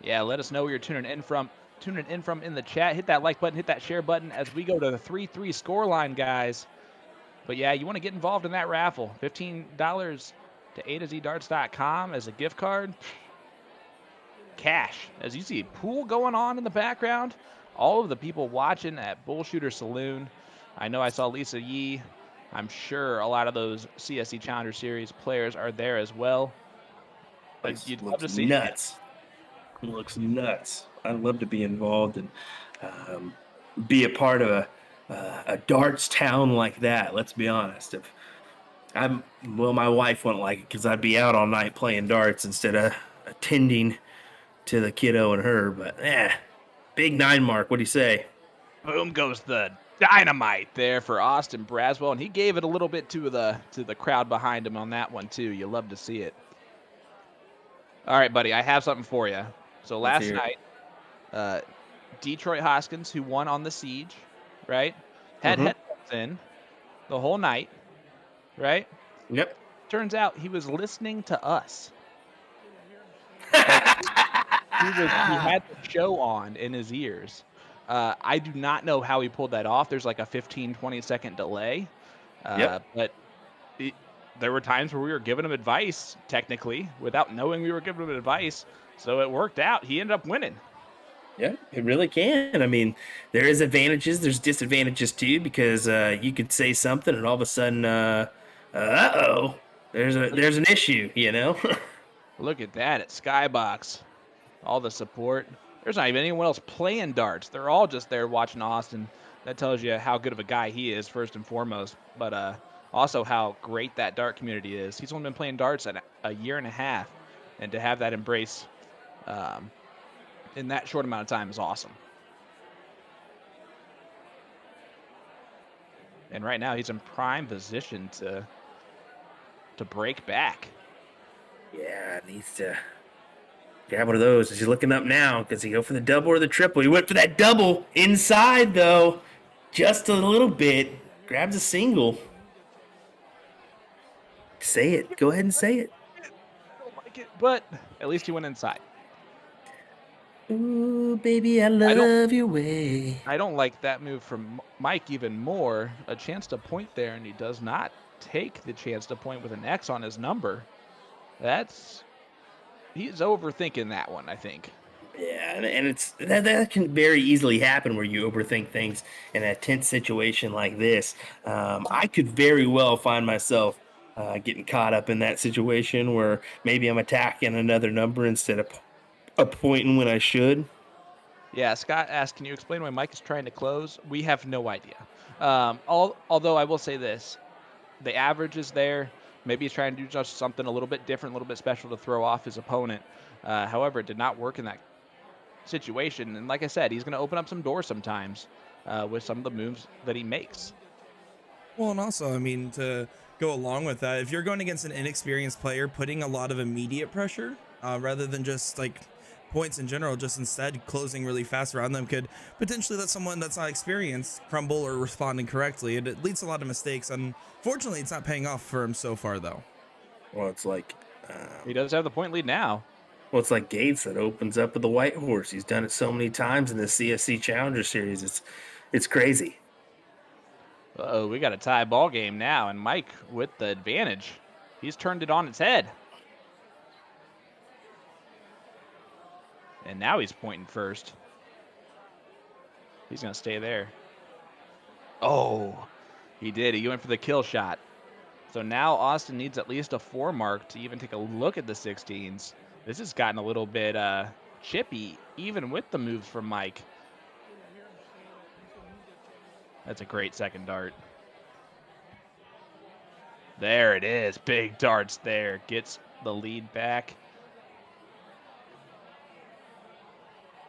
Yeah, let us know where you're tuning in from in the chat. Hit that like button, hit that share button as we go to the 3-3 scoreline, guys. But yeah, you want to get involved in that raffle. $15 to A2ZDarts.com as a gift card. Cash. As you see, pool going on in the background. All of the people watching at Bull Shooter Saloon. I know I saw Lisa Yee. I'm sure a lot of those CSC Challenger Series players are there as well. But you'd love to see nuts. It looks nuts. I'd love to be involved and be a part of a darts town like that. Let's be honest. Well, my wife wouldn't like it because I'd be out all night playing darts instead of attending to the kiddo and her. But big 9 mark. What do you say? Boom goes the dynamite there for Austin Braswell, and he gave it a little bit to the crowd behind him on that one too. You love to see it. All right, buddy, I have something for you. So Let's last hear it. night, Detroit Hoskins, who won on the Siege, right, had Mhm. headphones in the whole night, right? Yep. Turns out he was listening to us. Like he had the show on in his ears. I do not know how he pulled that off. There's like a 15-20 second delay. Yep. But there were times where we were giving him advice, technically, without knowing we were giving him advice. So it worked out. He ended up winning. Yeah, it really can. I mean, there is advantages. There's disadvantages too because you could say something and all of a sudden, uh-oh, there's an issue. You know. Look at that at Skybox. All the support. There's not even anyone else playing darts. They're all just there watching Austin. That tells you how good of a guy he is, first and foremost. But also how great that dart community is. He's only been playing darts at a year and a half. And to have that embrace in that short amount of time is awesome. And right now he's in prime position to break back. Yeah, needs to grab one of those. He's looking up now. Does he go for the double or the triple? He went for that double inside though, just a little bit. Grabs a single. Say it. Go ahead and say it. I don't like it, but at least he went inside. Ooh, baby, I love your way. I don't like that move from Mike even more. A chance to point there, and he does not take the chance to point with an X on his number. He's overthinking that one, I think. Yeah, and it's that can very easily happen where you overthink things in a tense situation like this. I could very well find myself getting caught up in that situation where maybe I'm attacking another number instead of pointing when I should. Yeah, Scott asked, can you explain why Mike is trying to close? We have no idea. Although I will say this, the average is there. Maybe he's trying to do just something a little bit different, a little bit special to throw off his opponent. However, it did not work in that situation. And like I said, he's going to open up some doors sometimes with some of the moves that he makes. Well, and also, I mean, to go along with that, if you're going against an inexperienced player, putting a lot of immediate pressure rather than just like points in general, just instead closing really fast around them could potentially let someone that's not experienced crumble or respond incorrectly. It leads to a lot of mistakes. Unfortunately, it's not paying off for him so far, though. Well, it's like He does have the point lead now. well, it's like Gates that opens up with the white horse. He's done it so many times in the CSC Challenger Series. It's crazy. Uh-oh, we got a tie ball game now, and Mike with the advantage. He's turned it on its head. And now he's pointing first. He's going to stay there. Oh, he did. He went for the kill shot. So now Austin needs at least a 4 mark to even take a look at the 16s. This has gotten a little bit chippy, even with the moves from Mike. That's a great second dart. There it is. Big darts there. Gets the lead back.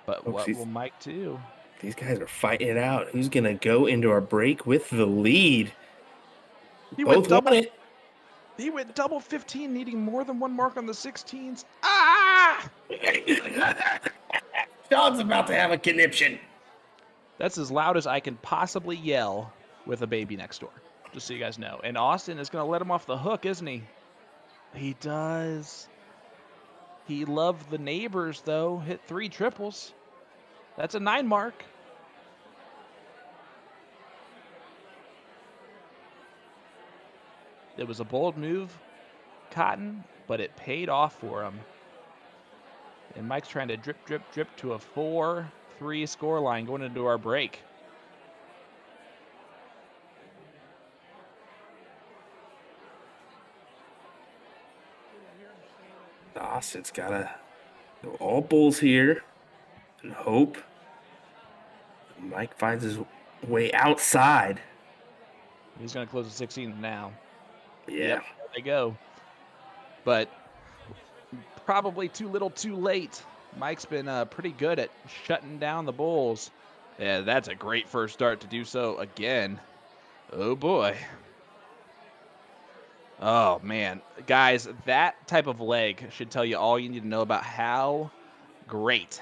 But what will Mike do? These guys are fighting it out. Who's going to go into our break with the lead? He Both won it. He went double 15, needing more than 1 mark on the 16s. Ah! Sean's about to have a conniption. That's as loud as I can possibly yell with a baby next door, just so you guys know. And Austin is going to let him off the hook, isn't he? He does. He loved the neighbors, though. Hit 3 triples. That's a 9 mark. It was a bold move, Cotton, but it paid off for him. And Mike's trying to drip, drip, drip to a 4-3 scoreline going into our break. Austin's got to go all bulls here and hope Mike finds his way outside. He's going to close the 16th now. Yeah. There they go. But probably too little too late. Mike's been pretty good at shutting down the Bulls. Yeah, that's a great first start to do so again. Oh, boy. Oh, man. Guys, that type of leg should tell you all you need to know about how great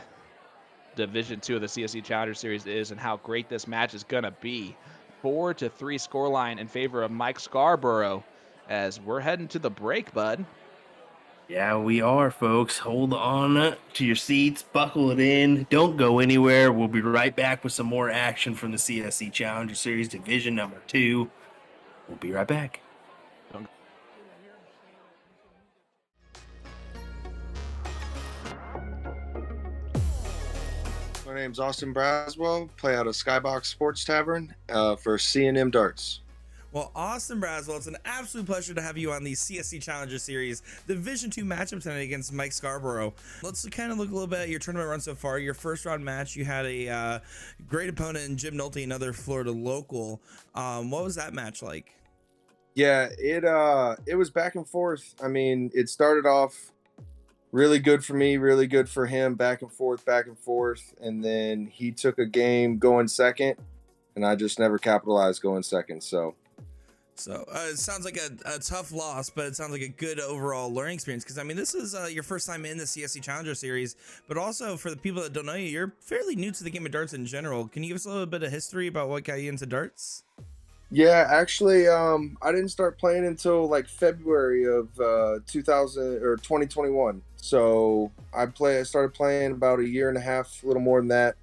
Division II of the CSC Challenger Series is and how great this match is going to be. 4-3 scoreline in favor of Mike Scarborough as we're heading to the break, bud. Yeah, we are, folks. Hold on to your seats, buckle it in. Don't go anywhere. We'll be right back with some more action from the CSC Challenger Series Division number 2. We'll be right back. My name's Austin Braswell, play out of Skybox Sports Tavern for C&M Darts. Well, Austin Braswell, it's an absolute pleasure to have you on the CSC Challenger Series Division 2 matchup tonight against Mike Scarborough. Let's kind of look a little bit at your tournament run so far. Your first round match, you had a great opponent in Jim Nolte, another Florida local. What was that match like? Yeah, it was back and forth. I mean, it started off really good for me, really good for him, back and forth. And then he took a game going second, and I just never capitalized going second. So it sounds like a tough loss, but it sounds like a good overall learning experience. Because, I mean, this is your first time in the CSC Challenger Series, but also for the people that don't know you, you're fairly new to the game of darts in general. Can you give us a little bit of history about what got you into darts? yeah, actually, I didn't start playing until like February of 2021. So I started playing about a year and a half, a little more than that.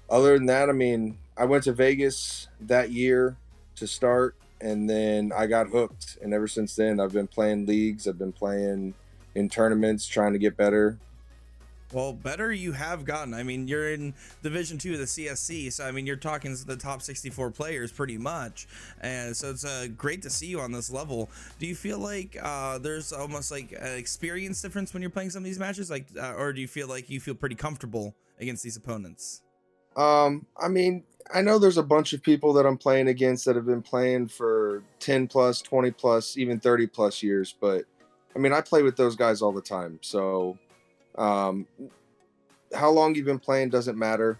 Other than that, I mean, I went to Vegas that year to start, and then I got hooked. And ever since then, I've been playing leagues. I've been playing in tournaments, trying to get better. Well, better you have gotten. I mean, you're in Division 2 of the CSC, so I mean, you're talking the top 64 players pretty much, and so it's great to see you on this level. Do you feel like there's almost like an experience difference when you're playing some of these matches, like, or do you feel like you feel pretty comfortable against these opponents? I mean, I know there's a bunch of people that I'm playing against that have been playing for 10 plus, 20 plus, even 30 plus years, but I mean, I play with those guys all the time, so. How long you've been playing doesn't matter.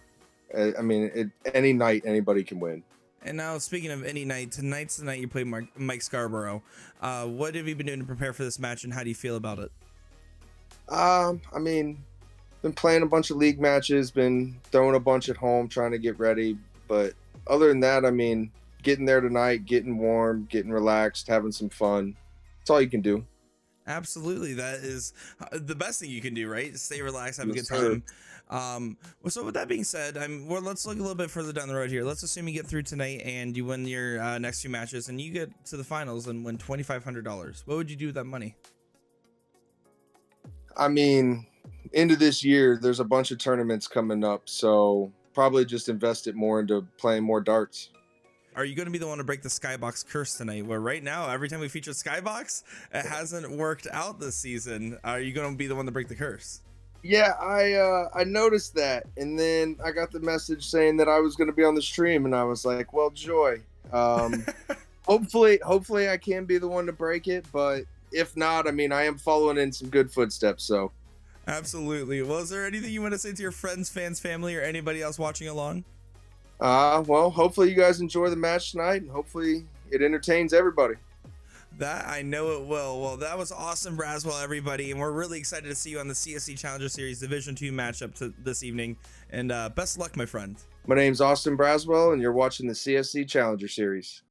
I mean, any night anybody can win. And now, speaking of any night, tonight's the night you play Mike Scarborough. What have you been doing to prepare for this match, and how do you feel about it? I mean, been playing a bunch of league matches, been throwing a bunch at home, trying to get ready. But other than that, I mean, getting there tonight, getting warm, getting relaxed, having some fun. That's all you can do. Absolutely, that is the best thing you can do, right? Stay relaxed, have a good Sure. time. So with that being said, let's look a little bit further down the road here. Let's assume you get through tonight and you win your next few matches, and you get to the finals and win $2,500. What would you do with that money? I mean, into this year, there's a bunch of tournaments coming up, so probably just invest it more into playing more darts. Are you going to be the one to break the Skybox curse tonight? Where right now, every time we feature Skybox, it hasn't worked out this season. Are you going to be the one to break the curse? Yeah, I noticed that, and then I got the message saying that I was going to be on the stream, and I was like, well, joy. Hopefully I can be the one to break it, but if not, I mean, I am following in some good footsteps, so. Absolutely. Well, is there anything you want to say to your friends, fans, family, or anybody else watching along? Well, hopefully you guys enjoy the match tonight, and hopefully it entertains everybody. That I know it will. Well, that was Austin Braswell, everybody, and we're really excited to see you on the CSC Challenger Series Division 2 matchup this evening. And best luck, my friend. My name's Austin Braswell, and you're watching the CSC Challenger Series.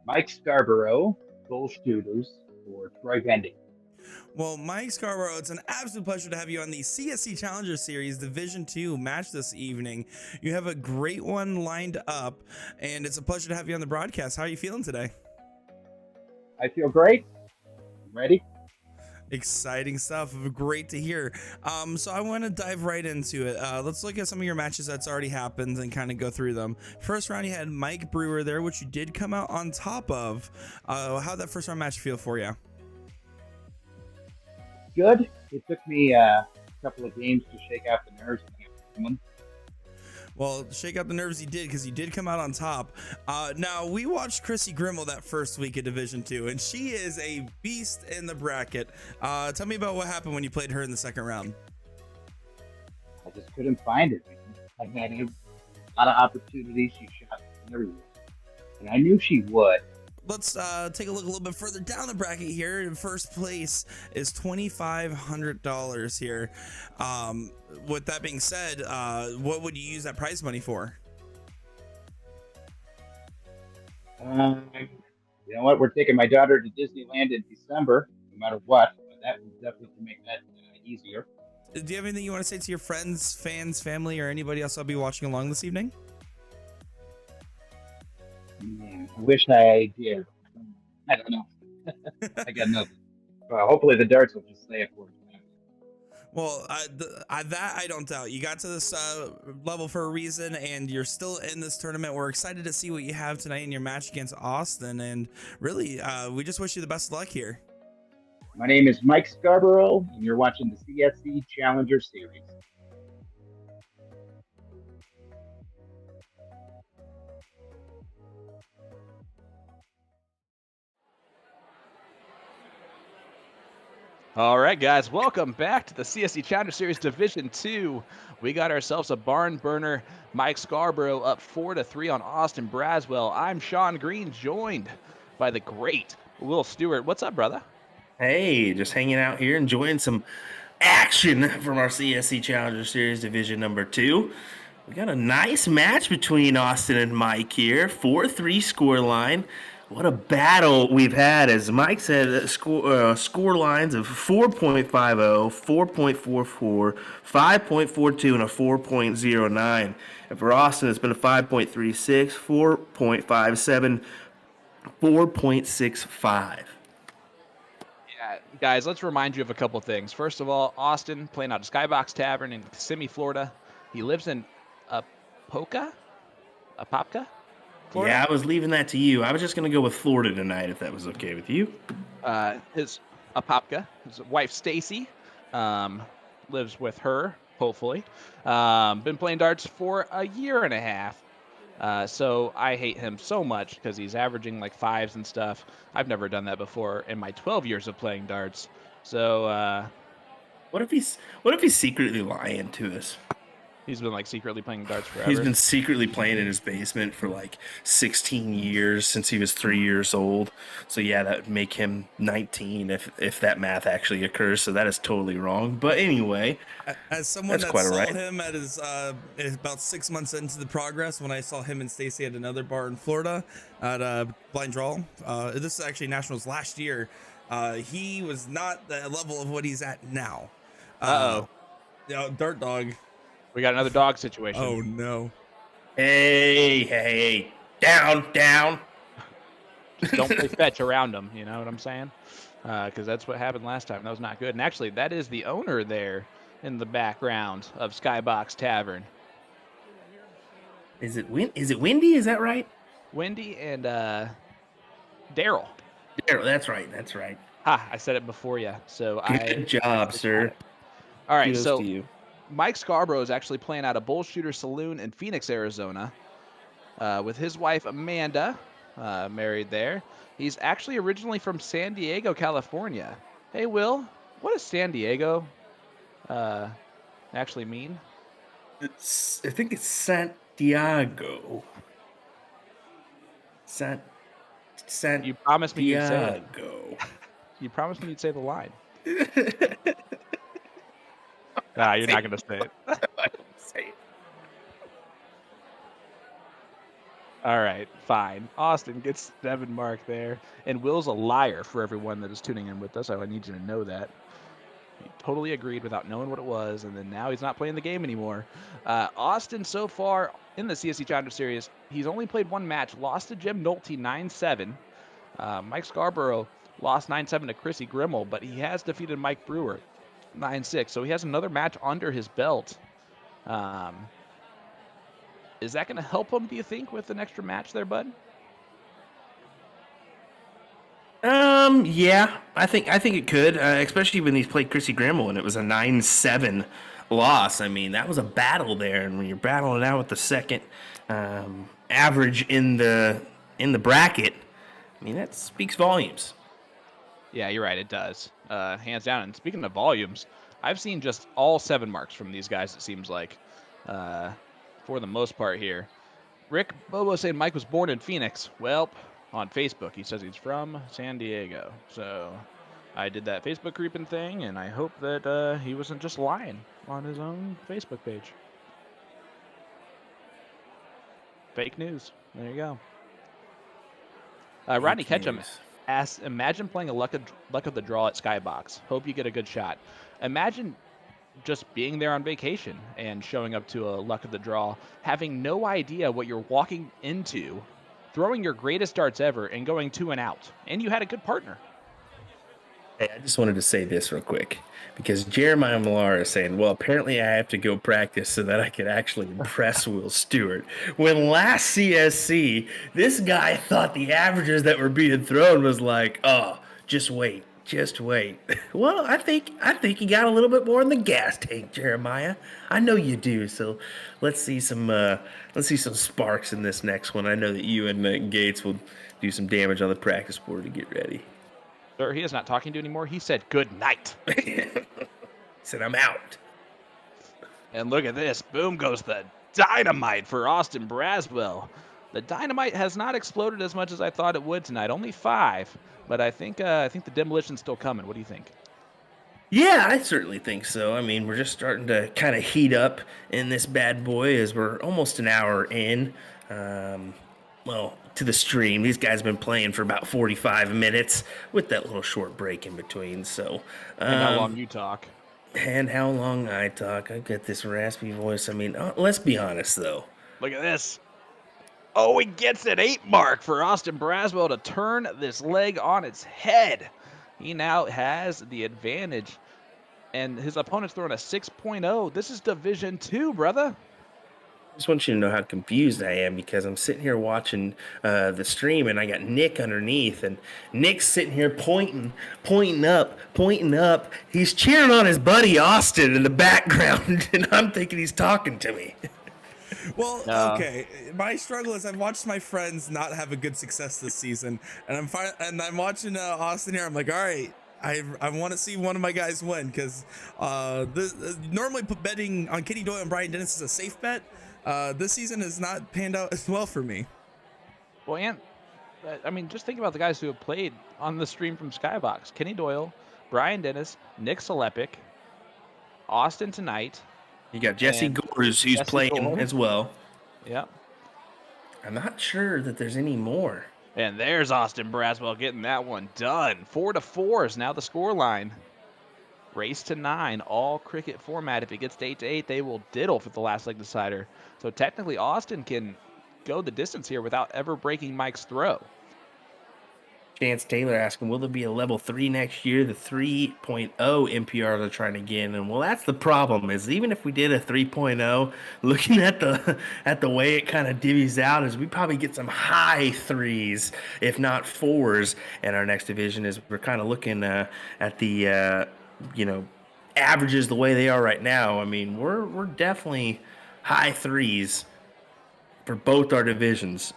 Mike Scarborough, Bull Shooters for Troy Bendy. Well, Mike Scarborough, it's an absolute pleasure to have you on the CSC Challenger Series Division 2 match this evening. You have a great one lined up, and it's a pleasure to have you on the broadcast. How are you feeling today? I feel great. Ready? Exciting stuff. Great to hear. So I want to dive right into it. Let's look at some of your matches that's already happened and kind of go through them. First round, you had Mike Brewer there, which you did come out on top of. How'd that first round match feel for you? Good. It took me a couple of games to shake out the nerves. Well, shake out the nerves you did, because you did come out on top. Now, we watched Chrissy Grimmel that first week of Division 2, and she is a beast in the bracket. Tell me about what happened when you played her in the second round. I just couldn't find it. I had a lot of opportunities. She shot everywhere. And I knew she would. Let's take a look a little bit further down the bracket here. In first place is $2,500 here. With that being said, what would you use that prize money for? You know what? We're taking my daughter to Disneyland in December, no matter what. But that will definitely make that easier. Do you have anything you want to say to your friends, fans, family, or anybody else I'll be watching along this evening? Man, I wish I did. I don't know. I got nothing. Well, hopefully the darts will just say it for me. Well, that I don't doubt. You got to this level for a reason, and you're still in this tournament. We're excited to see what you have tonight in your match against Austin, and really, we just wish you the best of luck here. My name is Mike Scarborough, and you're watching the CSC Challenger Series. All right, guys, welcome back to the CSC Challenger Series Division 2. We got ourselves a barn burner. Mike Scarborough up 4-3 on Austin Braswell. I'm Sean Green, joined by the great Will Stewart. What's up, brother? Hey, just hanging out here, enjoying some action from our CSC Challenger Series Division number 2. We got a nice match between Austin and Mike here. 4-3 scoreline. What a battle we've had, as Mike said, score lines of 4.50, 4.44, 5.42, and a 4.09. And for Austin, it's been a 5.36, 4.57, 4.65. Yeah, guys, let's remind you of a couple things. First of all, Austin playing out at Skybox Tavern in Kissimmee, Florida. He lives in Apopka, Florida? Yeah, I was leaving that to you. I was just going to go with Florida tonight, if that was okay with you. His Apopka, his wife Stacy, lives with her, hopefully. Been playing darts for a year and a half. So I hate him so much because he's averaging like fives and stuff. I've never done that before in my 12 years of playing darts. So what if he's secretly lying to us? He's been like secretly playing darts forever. He's been secretly playing in his basement for like 16 years since he was 3 years old. So yeah, that would make him 19 if that math actually occurs. So that is totally wrong. But anyway, as someone that saw him at his about 6 months into the progress, when I saw him and Stacy at another bar in Florida at Blind Draw, this is actually Nationals last year. He was not the level of what he's at now. Dart Dog. We got another dog situation. Oh, no. Hey, down. Just don't play fetch around him, you know what I'm saying? Because that's what happened last time. That was not good. And actually, that is the owner there in the background of Skybox Tavern. Is it Wendy? Is that right? Wendy and Daryl. Daryl, that's right. Ha, I said it before you. So Good job, sir. All right, Kudos so to you. Mike Scarborough is actually playing out a Bull Shooter Saloon in Phoenix, Arizona, with his wife Amanda, married there. He's actually originally from San Diego, California. Hey, Will, what does San Diego actually mean? I think it's Santiago. You promised me you'd say it. Santiago. You promised me you'd say the line. Nah, you're not going to say it. I don't say it. All right, fine. Austin gets 7 mark there. And Will's a liar for everyone that is tuning in with us. I need you to know that. He totally agreed without knowing what it was, and then now he's not playing the game anymore. Austin, so far in the CSC Challenger Series, he's only played 1 match, lost to Jim Nolte 9-7. Mike Scarborough lost 9-7 to Chrissy Grimmel, but he has defeated Mike Brewer 9-6, so he has another match under his belt. Is that going to help him, do you think, with an extra match there, bud? Yeah, I think it could, especially when he's played Chrissy Grimmel and it was a 9-7 loss. I mean, that was a battle there, and when you're battling out with the second average in the bracket, I mean, that speaks volumes. Yeah, you're right. It does, hands down. And speaking of volumes, I've seen just all 7 marks from these guys. It seems like, for the most part here. Rick Bobo saying Mike was born in Phoenix. Well, on Facebook, he says he's from San Diego. So I did that Facebook creeping thing, and I hope that he wasn't just lying on his own Facebook page. Fake news. There you go. Rodney Ketchum asks, imagine playing a luck of the draw at Skybox. Hope you get a good shot. Imagine just being there on vacation and showing up to a luck of the draw, having no idea what you're walking into, throwing your greatest darts ever, and going 2 and out. And you had a good partner. Hey, I just wanted to say this real quick because Jeremiah Millar is saying, well, apparently I have to go practice so that I could actually impress Will Stewart. When last CSC, this guy thought the averages that were being thrown was like, oh, just wait. Just wait. Well, I think you got a little bit more in the gas tank, Jeremiah. I know you do. So let's see some sparks in this next one. I know that you and Gates will do some damage on the practice board to get ready. Sir, he is not talking to you anymore. He said good night. He said I'm out. And look at this. Boom goes the dynamite for Austin Braswell. The dynamite has not exploded as much as I thought it would tonight. Only 5. But I think the demolition's still coming. What do you think? Yeah, I certainly think so. I mean, we're just starting to kind of heat up in this bad boy as we're almost an hour in. To the stream. These guys have been playing for about 45 minutes with that little short break in between. So, and how long you talk. And how long I talk. I get this raspy voice. I mean, let's be honest, though. Look at this. Oh, he gets an 8 mark for Austin Braswell to turn this leg on its head. He now has the advantage, and his opponent's throwing a 6.0. This is Division 2, brother. I just want you to know how confused I am because I'm sitting here watching the stream and I got Nick underneath, and Nick's sitting here pointing up. He's cheering on his buddy Austin in the background, and I'm thinking he's talking to me. Well, okay. My struggle is I've watched my friends not have a good success this season, and I'm watching Austin here. I'm like, all right, I want to see one of my guys win because normally betting on Kenny Doyle and Brian Dennis is a safe bet. This season has not panned out as well for me. Well, and I mean, just think about the guys who have played on the stream from Skybox: Kenny Doyle, Brian Dennis, Nick Selepic, Austin tonight. You got Jesse Gores, who's playing as well. Yep. I'm not sure that there's any more. And there's Austin Braswell getting that one done. 4-4 is now the score line. Race to 9, all cricket format. If it gets to 8-8, they will diddle for the last leg decider. So technically, Austin can go the distance here without ever breaking Mike's throw. Chance Taylor asking, will there be a level 3 next year? The 3.0 NPR they're trying to get. And well, that's the problem is even if we did a 3.0, looking at the way it kind of divvies out is we probably get some high 3s, if not 4s in our next division as we're kind of looking at the, averages the way they are right now. I mean, we're definitely high 3s for both our divisions.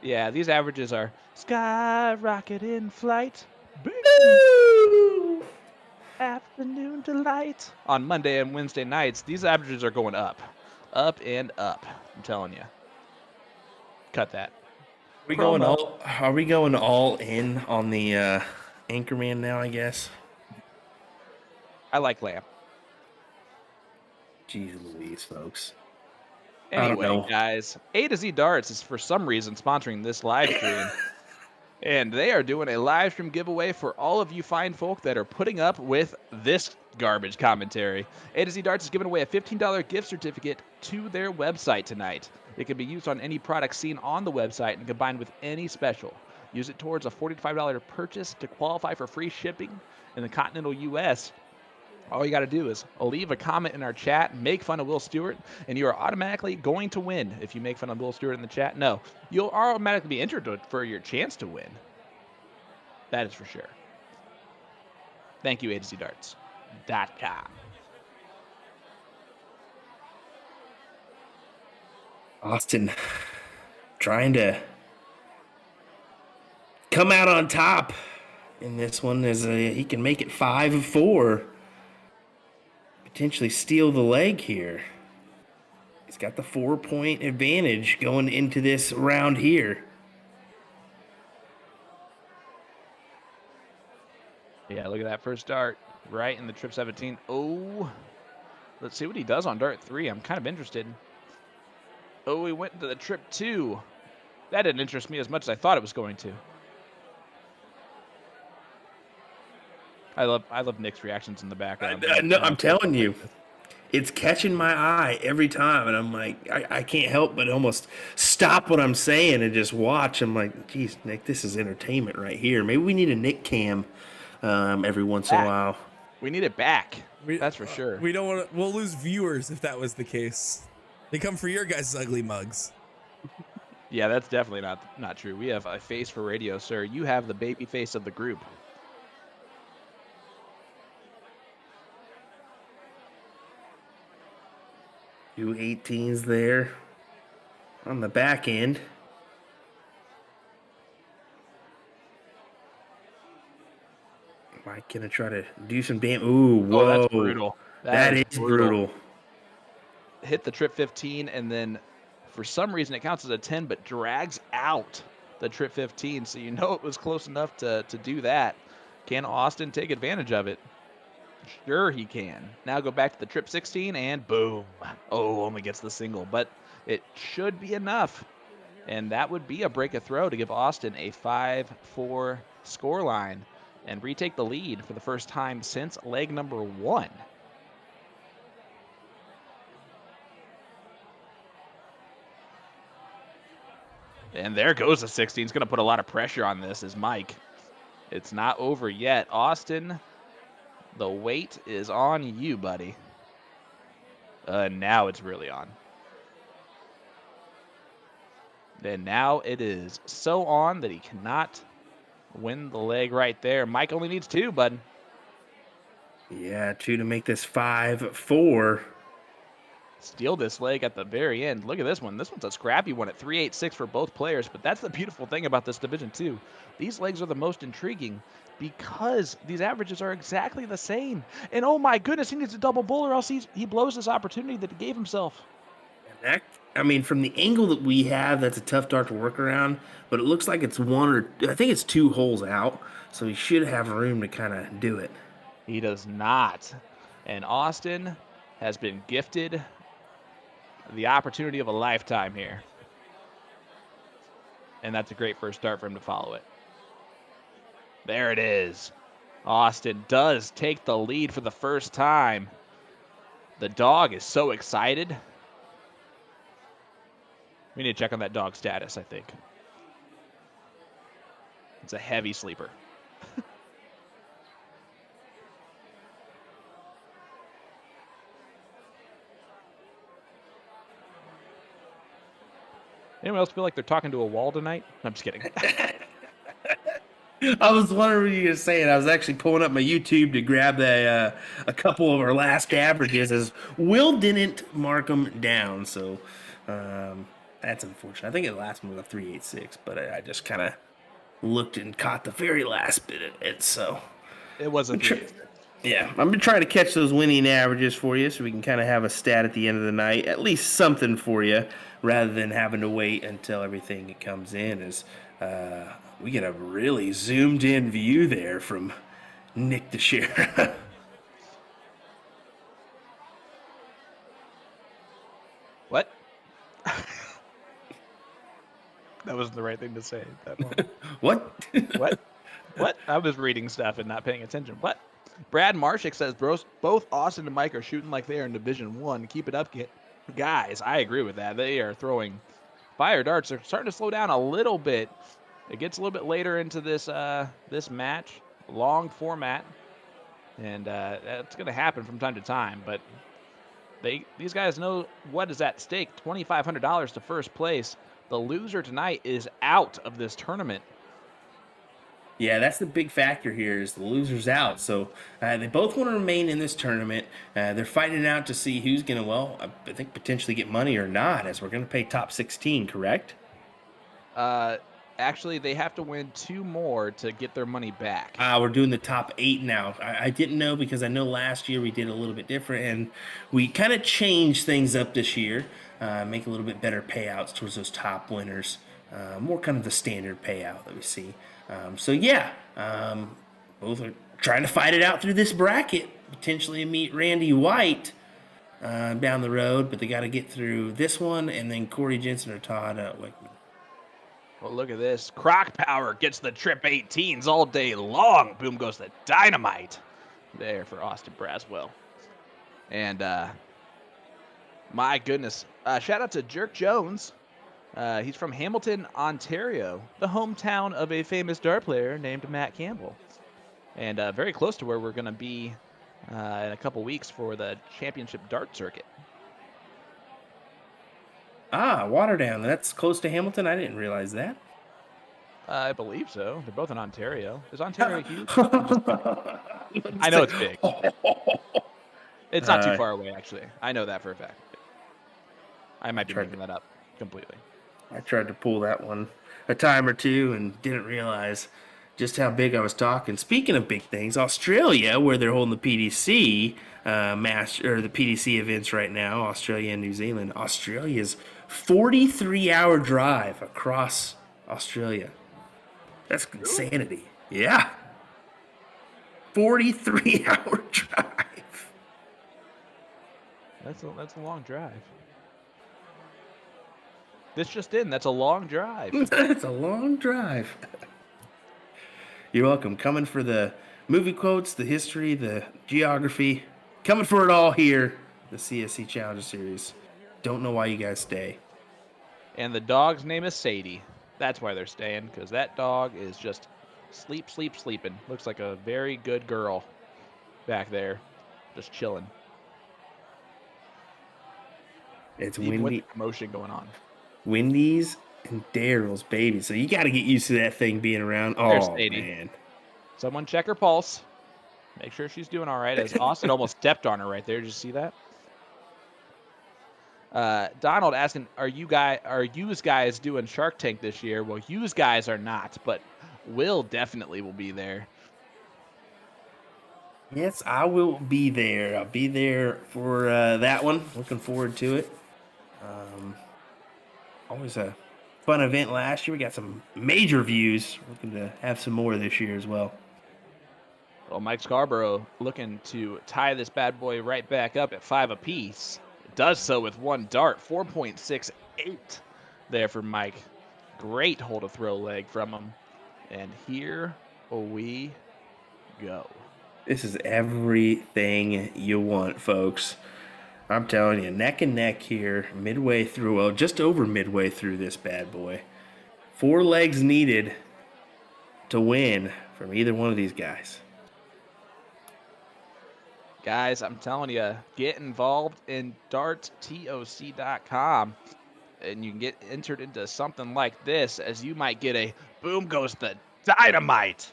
Yeah, these averages are skyrocket in flight. Afternoon delight. On Monday and Wednesday nights, these averages are going up. Up and up. I'm telling you. Cut that. Are we going all in on the Anchorman now, I guess? I like Lamb. Jeez Louise, folks. I don't Anyway, know. guys, A to Z Darts is for some reason sponsoring this live stream. And they are doing a live stream giveaway for all of you fine folk that are putting up with this garbage commentary. A to Z Darts is giving away a $15 gift certificate to their website tonight. It can be used on any product seen on the website and combined with any special. Use it towards a $45 purchase to qualify for free shipping in the continental U.S. All you got to do is leave a comment in our chat, make fun of Will Stewart, and you are automatically going to win. If you make fun of Will Stewart in the chat, no, you'll automatically be entered for your chance to win. That is for sure. Thank you, A to Z Darts.com. Austin trying to come out on top in this one as he can make it 5-4. Potentially steal the leg here. He's got the 4-point advantage going into this round here. Yeah, look at that first dart right in the trip 17. Oh, let's see what he does on dart 3. I'm kind of interested. Oh, he went into the trip 2. That didn't interest me as much as I thought it was going to. I love Nick's reactions in the background. No, I'm telling you, it's catching my eye every time, and I'm like, I can't help but almost stop what I'm saying and just watch. I'm like, geez, Nick, this is entertainment right here. Maybe we need a Nick cam every once in a while. We need it back. That's for sure. We don't want to. We'll lose viewers if that was the case. They come for your guys' ugly mugs. Yeah, that's definitely not true. We have a face for radio, sir. You have the baby face of the group. Two 18s there on the back end. Mike gonna try to do some damn. Ooh, whoa. Oh, that's brutal. That is brutal. Hit the trip 15, and then for some reason it counts as a 10, but drags out the trip 15. So you know it was close enough to do that. Can Austin take advantage of it? Sure he can. Now go back to the trip 16, and boom. Oh, only gets the single, but it should be enough. And that would be a break of throw to give Austin a 5-4 scoreline and retake the lead for the first time since leg number 1. And there goes the 16. It's going to put a lot of pressure on this is Mike. It's not over yet. Austin, the weight is on you, buddy. Now it's really on. And now it is so on that he cannot win the leg right there. Mike only needs 2, bud. Yeah, 2 to make this 5-4. Steal this leg at the very end. Look at this one. This one's a scrappy one at 3-8-6 for both players, but that's the beautiful thing about this Division 2. These legs are the most intriguing because these averages are exactly the same. And oh my goodness, he needs a double bull or else he blows this opportunity that he gave himself. And that, I mean, from the angle that we have, that's a tough dart to work around, but it looks like it's I think it's 2 holes out, so he should have room to kind of do it. He does not. And Austin has been gifted the opportunity of a lifetime here. And that's a great first start for him to follow it. There it is. Austin does take the lead for the first time. The dog is so excited. We need to check on that dog's status, I think. It's a heavy sleeper. Anyone else feel like they're talking to a wall tonight? I'm just kidding. I was wondering what you were going to say, and I was actually pulling up my YouTube to grab a couple of our last averages as Will didn't mark them down, so that's unfortunate. I think the last one was a 3.86, but I just kind of looked and caught the very last bit of it, so. It wasn't 3.86. Yeah, I've been trying to catch those winning averages for you so we can kind of have a stat at the end of the night, at least something for you, rather than having to wait until everything comes in. As we get a really zoomed in view there from Nick the Sheriff. What? wasn't the right thing to say at that moment. What? What? What? I was reading stuff and not paying attention. What? Brad Marshik says both Austin and Mike are shooting like they are in Division 1. Keep it up, guys. I agree with that. They are throwing fire darts. They're starting to slow down a little bit. It gets a little bit later into this this match, long format, and that's going to happen from time to time. But these guys know what is at stake. $2,500 to first place. The loser tonight is out of this tournament. Yeah, that's the big factor here is the loser's out. So they both want to remain in this tournament. They're fighting it out to see who's going to, I think potentially get money or not, as we're going to pay top 16, correct? Actually, they have to win 2 more to get their money back. We're doing the top 8 now. I didn't know because I know last year we did a little bit different, and we kind of changed things up this year, make a little bit better payouts towards those top winners, more kind of the standard payout that we see. Both are trying to fight it out through this bracket, potentially meet Randy White down the road, but they got to get through this one, and then Corey Jensen or Todd Wickman. Well, look at this. Croc Power gets the trip 18s all day long. Boom goes the dynamite there for Austin Braswell. And my goodness, shout out to Jerk Jones. He's from Hamilton, Ontario, the hometown of a famous dart player named Matt Campbell. And very close to where we're going to be in a couple weeks for the championship dart circuit. Waterdown. That's close to Hamilton. I didn't realize that. I believe so. They're both in Ontario. Is Ontario huge? I know it's big. It's not too far away, actually. I know that for a fact. I might be making that up completely. I tried to pull that one a time or two and didn't realize just how big I was talking. Speaking of big things, Australia, where they're holding the PDC the PDC events right now, Australia and New Zealand. Australia's 43-hour drive across Australia. That's insanity. Yeah. 43-hour drive. That's a long drive. This just in, that's a long drive. That's a long drive. You're welcome. Coming for the movie quotes, the history, the geography. Coming for it all here, the CSC Challenger Series. Don't know why you guys stay. And the dog's name is Sadie. That's why they're staying, because that dog is just sleeping. Looks like a very good girl back there, just chilling. It's even windy. with promotion going on. Wendy's and Daryl's baby. So you got to get used to that thing being around. There's Oh, Sadie. man. Someone check her pulse. Make sure she's doing all right. As Austin almost stepped on her right there. Did you see that? Donald asking, are you guys doing Shark Tank this year? Well, you guys are not, but Will definitely will be there. Yes, I will be there. I'll be there for that one. Looking forward to it. Always a fun event last year. We got some major views. Looking to have some more this year as well. Well, Mike Scarborough looking to tie this bad boy right back up at 5 apiece. Does so with one dart, 4.68 there for Mike. Great hold to throw leg from him. And here we go. This is everything you want, folks. I'm telling you, neck and neck here, midway through, well, just over midway through this bad boy. 4 legs needed to win from either one of these guys. Guys, I'm telling you, get involved in dartstoc.com, and you can get entered into something like this, as you might get a boom goes the dynamite.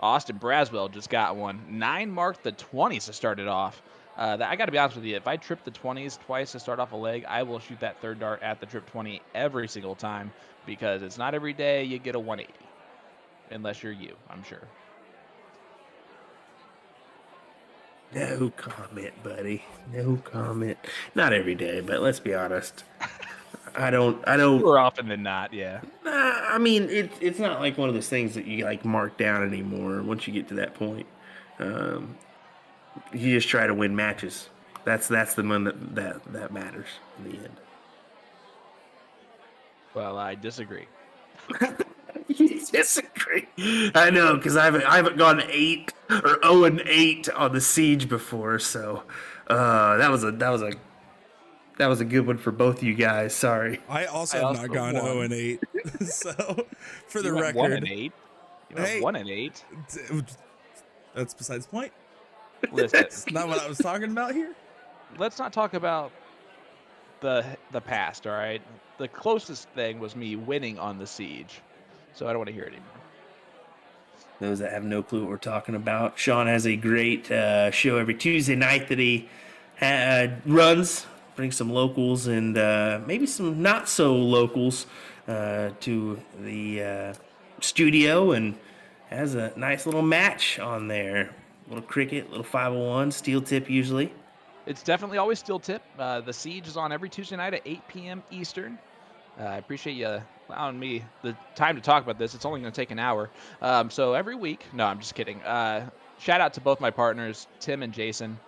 Austin Braswell just got one. 9 marked the 20s to start it off. I got to be honest with you, if I trip the 20s twice to start off a leg, I will shoot that third dart at the trip 20 every single time, because it's not every day you get a 180, unless you're you, I'm sure. No comment, buddy. No comment. Not every day, but let's be honest. I don't. More often than not, yeah. I mean, it's not like one of those things that you like mark down anymore. Once you get to that point, you just try to win matches. That's the one that matters in the end. Well, I disagree. You disagree. I know, because I haven't gone 8 or 0-8 on the siege before, so that was a good one for both of you guys. Sorry. I also I have also not gone won. 0-8. So, for the You went record, 1-8. You went Hey. 1-8. That's besides the point. Listen, It's not what I was talking about here. let's not talk about the past, all right? The closest thing was me winning on the siege. So I don't want to hear it anymore. Those that have no clue what we're talking about, Sean has a great show every Tuesday night that he runs, brings some locals and maybe some not so locals to the studio, and has a nice little match on there. Little cricket, little 501, steel tip usually. It's definitely always still tip. The siege is on every Tuesday night at 8 p.m. Eastern. I appreciate you allowing me the time to talk about this. It's only going to take an hour. So every week, no, I'm just kidding. Shout out to both my partners, Tim and Jason.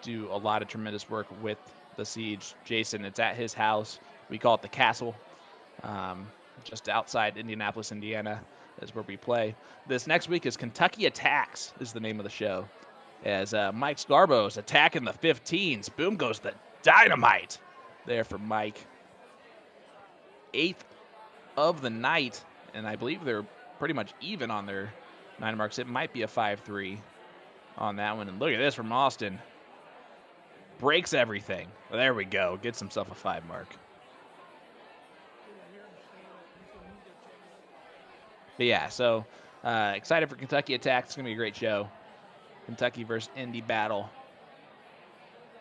Do a lot of tremendous work with the siege. Jason, it's at his house. We call it the Castle, just outside Indianapolis, Indiana, is where we play. This next week is Kentucky Attacks is the name of the show. As Mike Scarborough is attacking the 15s. Boom goes the dynamite there for Mike. 8th of the night, and I believe they're pretty much even on their 9 marks. It might be a 5-3 on that one. And look at this from Austin. Breaks everything. There we go. Gets himself a 5 mark. But yeah, so excited for Kentucky Attack. It's going to be a great show. Kentucky versus Indy battle.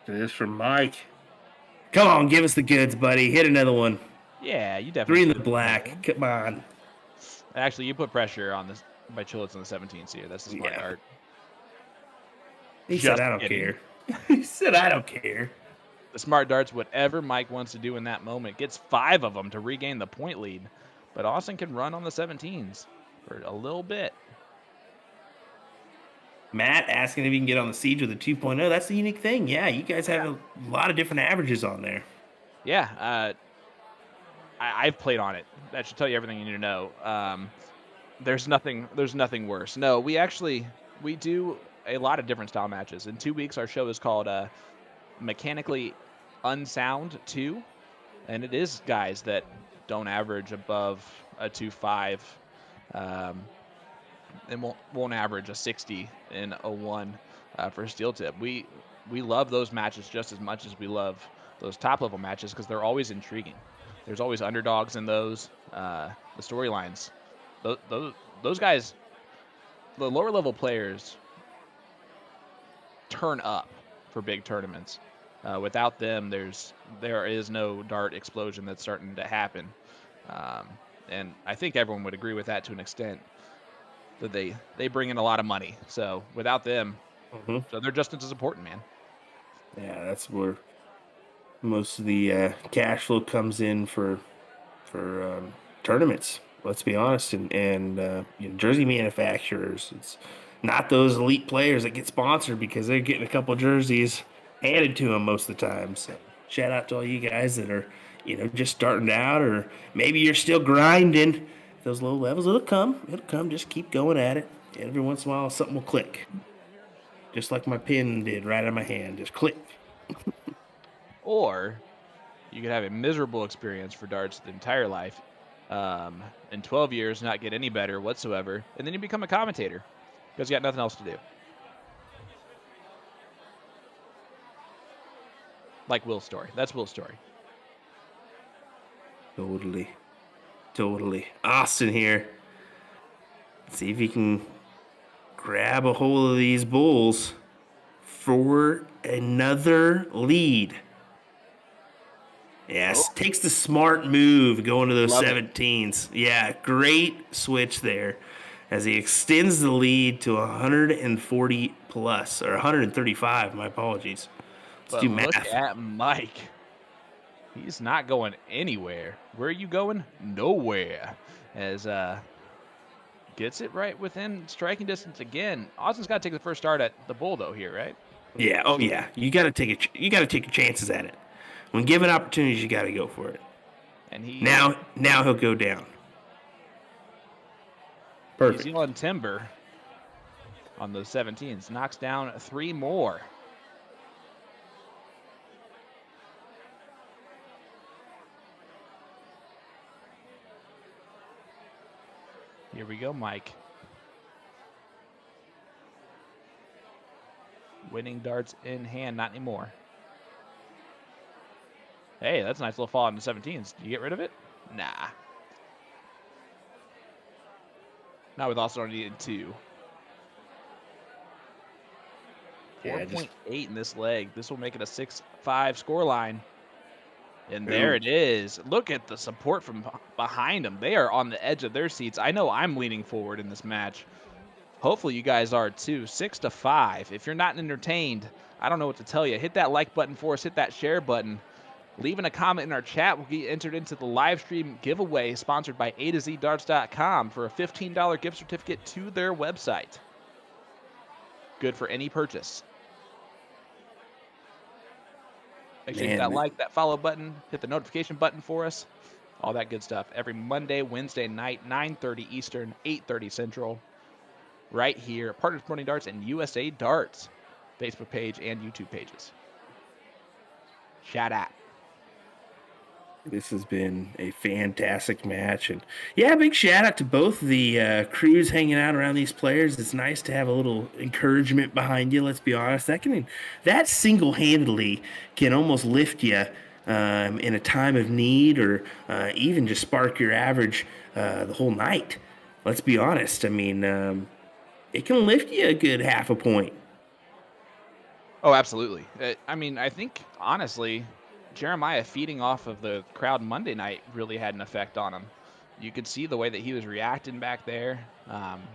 It is from Mike. Come on, give us the goods, buddy. Hit another one. Yeah, you definitely 3 in the should. black. Come on. Actually, you put pressure on this by Chilitz on the 17th here. That's the smart Yeah. art. He Just said, I don't kidding. care. He said, I don't care. The smart darts, whatever Mike wants to do in that moment, gets 5 of them to regain the point lead. But Austin can run on the 17s for a little bit. Matt asking if he can get on the siege with a 2.0. That's the unique thing. Yeah, you guys have a lot of different averages on there. Yeah, I've played on it. That should tell you everything you need to know. There's nothing worse. No, we do a lot of different style matches. In 2 weeks, our show is called Mechanically Unsound 2, and it is guys that don't average above a 2.5, and won't average a 60 in a 1 for steel tip. We love those matches just as much as we love those top level matches because they're always intriguing. There's always underdogs in those. The storylines, those guys, the lower level players, turn up for big tournaments. Without them, there is no dart explosion that's starting to happen, and I think everyone would agree with that to an extent. That they bring in a lot of money, so without them, so they're just as important, man. Yeah, that's where most of the cash flow comes in for tournaments. Let's be honest, and jersey manufacturers. It's not those elite players that get sponsored because they're getting a couple jerseys handed to them most of the time. So shout out to all you guys that are just starting out, or maybe you're still grinding. Those low levels, it'll come. Just keep going at it. Every once in a while, something will click. Just like my pen did right in my hand. Just click. Or you could have a miserable experience for darts the entire life, in 12 years not get any better whatsoever, and then you become a commentator because you got nothing else to do. Like Will's story. That's Will's story. Totally. Austin here. Let's see if he can grab a hold of these bulls for another lead. Yes, takes the smart move going to those 17s. Yeah, great switch there as he extends the lead to 140 plus, or 135, my apologies. Let's do math. Look at Mike. He's not going anywhere. Where are you going? Nowhere. As gets it right within striking distance again. Austin's got to take the first start at the bull though here, right? Yeah. Oh yeah. You got to take your chances at it. When given opportunities, you got to go for it. And he now he'll go down. Perfect. New Zealand Timber on the 17s knocks down 3 more. Here we go, Mike. Winning darts in hand, not anymore. Hey, that's a nice little fall on the 17s. Do you get rid of it? Nah. Now we've also only needed 2. 4.8 in this leg. This will make it a 6-5 scoreline. And there it is. Look at the support from behind them. They are on the edge of their seats. I know I'm leaning forward in this match. Hopefully you guys are too. 6-5. If you're not entertained, I don't know what to tell you. Hit that like button for us. Hit that share button. Leaving a comment in our chat will get entered into the live stream giveaway sponsored by A2ZDarts.com for a $15 gift certificate to their website. Good for any purchase. Make sure you hit that like, that follow button, hit the notification button for us. All that good stuff. Every Monday, Wednesday night, 9:30 Eastern, 8:30 Central. Right here, Partners Promoting Darts and USA Darts. Facebook page and YouTube pages. Shout out. This has been a fantastic match. And yeah, big shout out to both the crews hanging out around these players. It's nice to have a little encouragement behind you. Let's be honest. That single-handedly can almost lift you in a time of need, or even just spark your average the whole night. Let's be honest. I mean, it can lift you a good half a point. Oh, absolutely. I think, honestly, Jeremiah feeding off of the crowd Monday night really had an effect on him. You could see the way that he was reacting back there.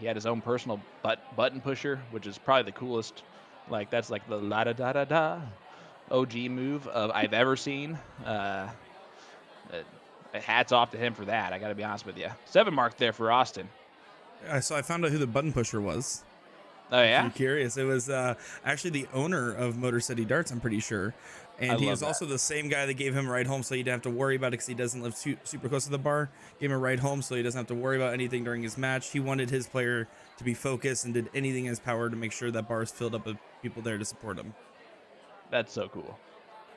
He had his own personal button pusher, which is probably the coolest. Like, that's like the la-da-da-da-da OG move I've ever seen. Hats off to him for that, I got to be honest with you. 7 mark there for Austin. So I found out who the button pusher was. Oh, yeah? If you're curious, it was actually the owner of Motor City Darts, I'm pretty sure. And he was also the same guy that gave him a ride home, so he didn't have to worry about it because he doesn't live super close to the bar. Gave him a ride home so he doesn't have to worry about anything during his match. He wanted his player to be focused and did anything in his power to make sure that bar is filled up with people there to support him. That's so cool.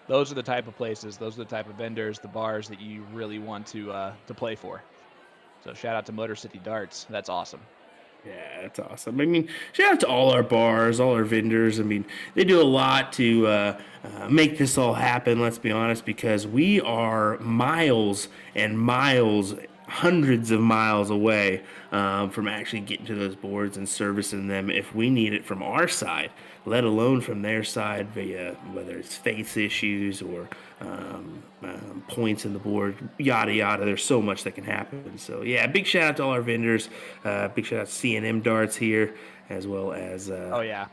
Those are the type of places, those are the type of vendors, the bars that you really want to play for. So shout out to Motor City Darts. That's awesome. Yeah, that's awesome. I mean, shout out to all our bars, all our vendors. I mean, they do a lot to make this all happen, let's be honest, because we are miles and miles, hundreds of miles away from actually getting to those boards and servicing them if we need it from our side, let alone from their side via whether it's face issues or points in the board, yada yada. There's so much that can happen. So yeah, big shout out to all our vendors. Big shout out to C&M Darts here, as well as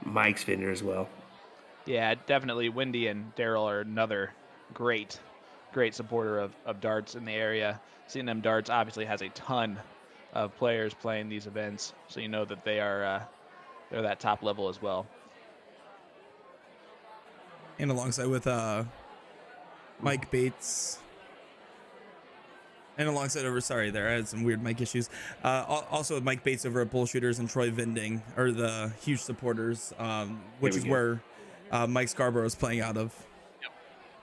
Mike's vendor as well. Yeah, definitely. Wendy and Daryl are another great supporter of darts in the area. C&M Darts obviously has a ton of players playing these events, so you know that they are they're that top level as well. And alongside with Mike Bates. And alongside I had some weird mic issues. Also with Mike Bates over at Bullshooters and Troy Vending are the huge supporters, which is where Mike Scarborough is playing out of. Yep.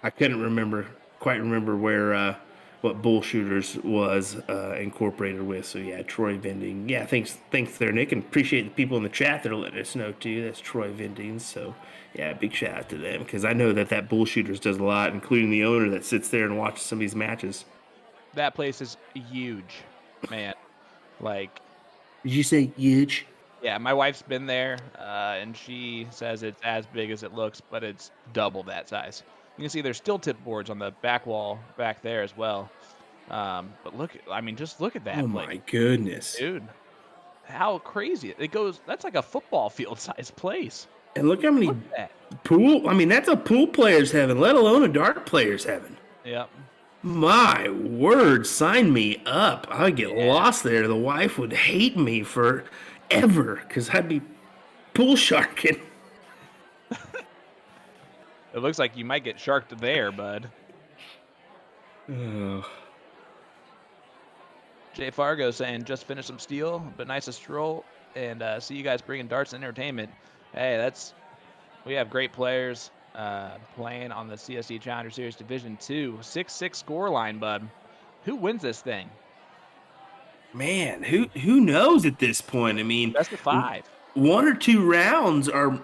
I couldn't quite remember where what Bullshooters was incorporated with. So yeah, Troy Vending. Yeah, thanks there, Nick, and appreciate the people in the chat that are letting us know too. That's Troy Vending. So yeah, big shout out to them, because I know that Bullshooters does a lot, including the owner that sits there and watches some of these matches. That place is huge, man. Like, did you say huge? Yeah, my wife's been there, and she says it's as big as it looks, but it's double that size. You can see there's still tip boards on the back wall back there as well. But just look at that. Oh my goodness, dude! How crazy it goes! That's like a football field size place. And look how many pool. I mean, that's a pool player's heaven, let alone a dart player's heaven. Yep. My word, sign me up. I'd get lost there. The wife would hate me forever because I'd be pool sharking. It looks like you might get sharked there, bud. Jay Fargo saying, just finished some steel, but nice to stroll and see you guys bringing darts and entertainment. Hey, we have great players playing on the CSC Challenger Series Division 2. 6-6 scoreline, bud. Who wins this thing? Man, who knows at this point? I mean, Best of 5. 1 or 2 rounds are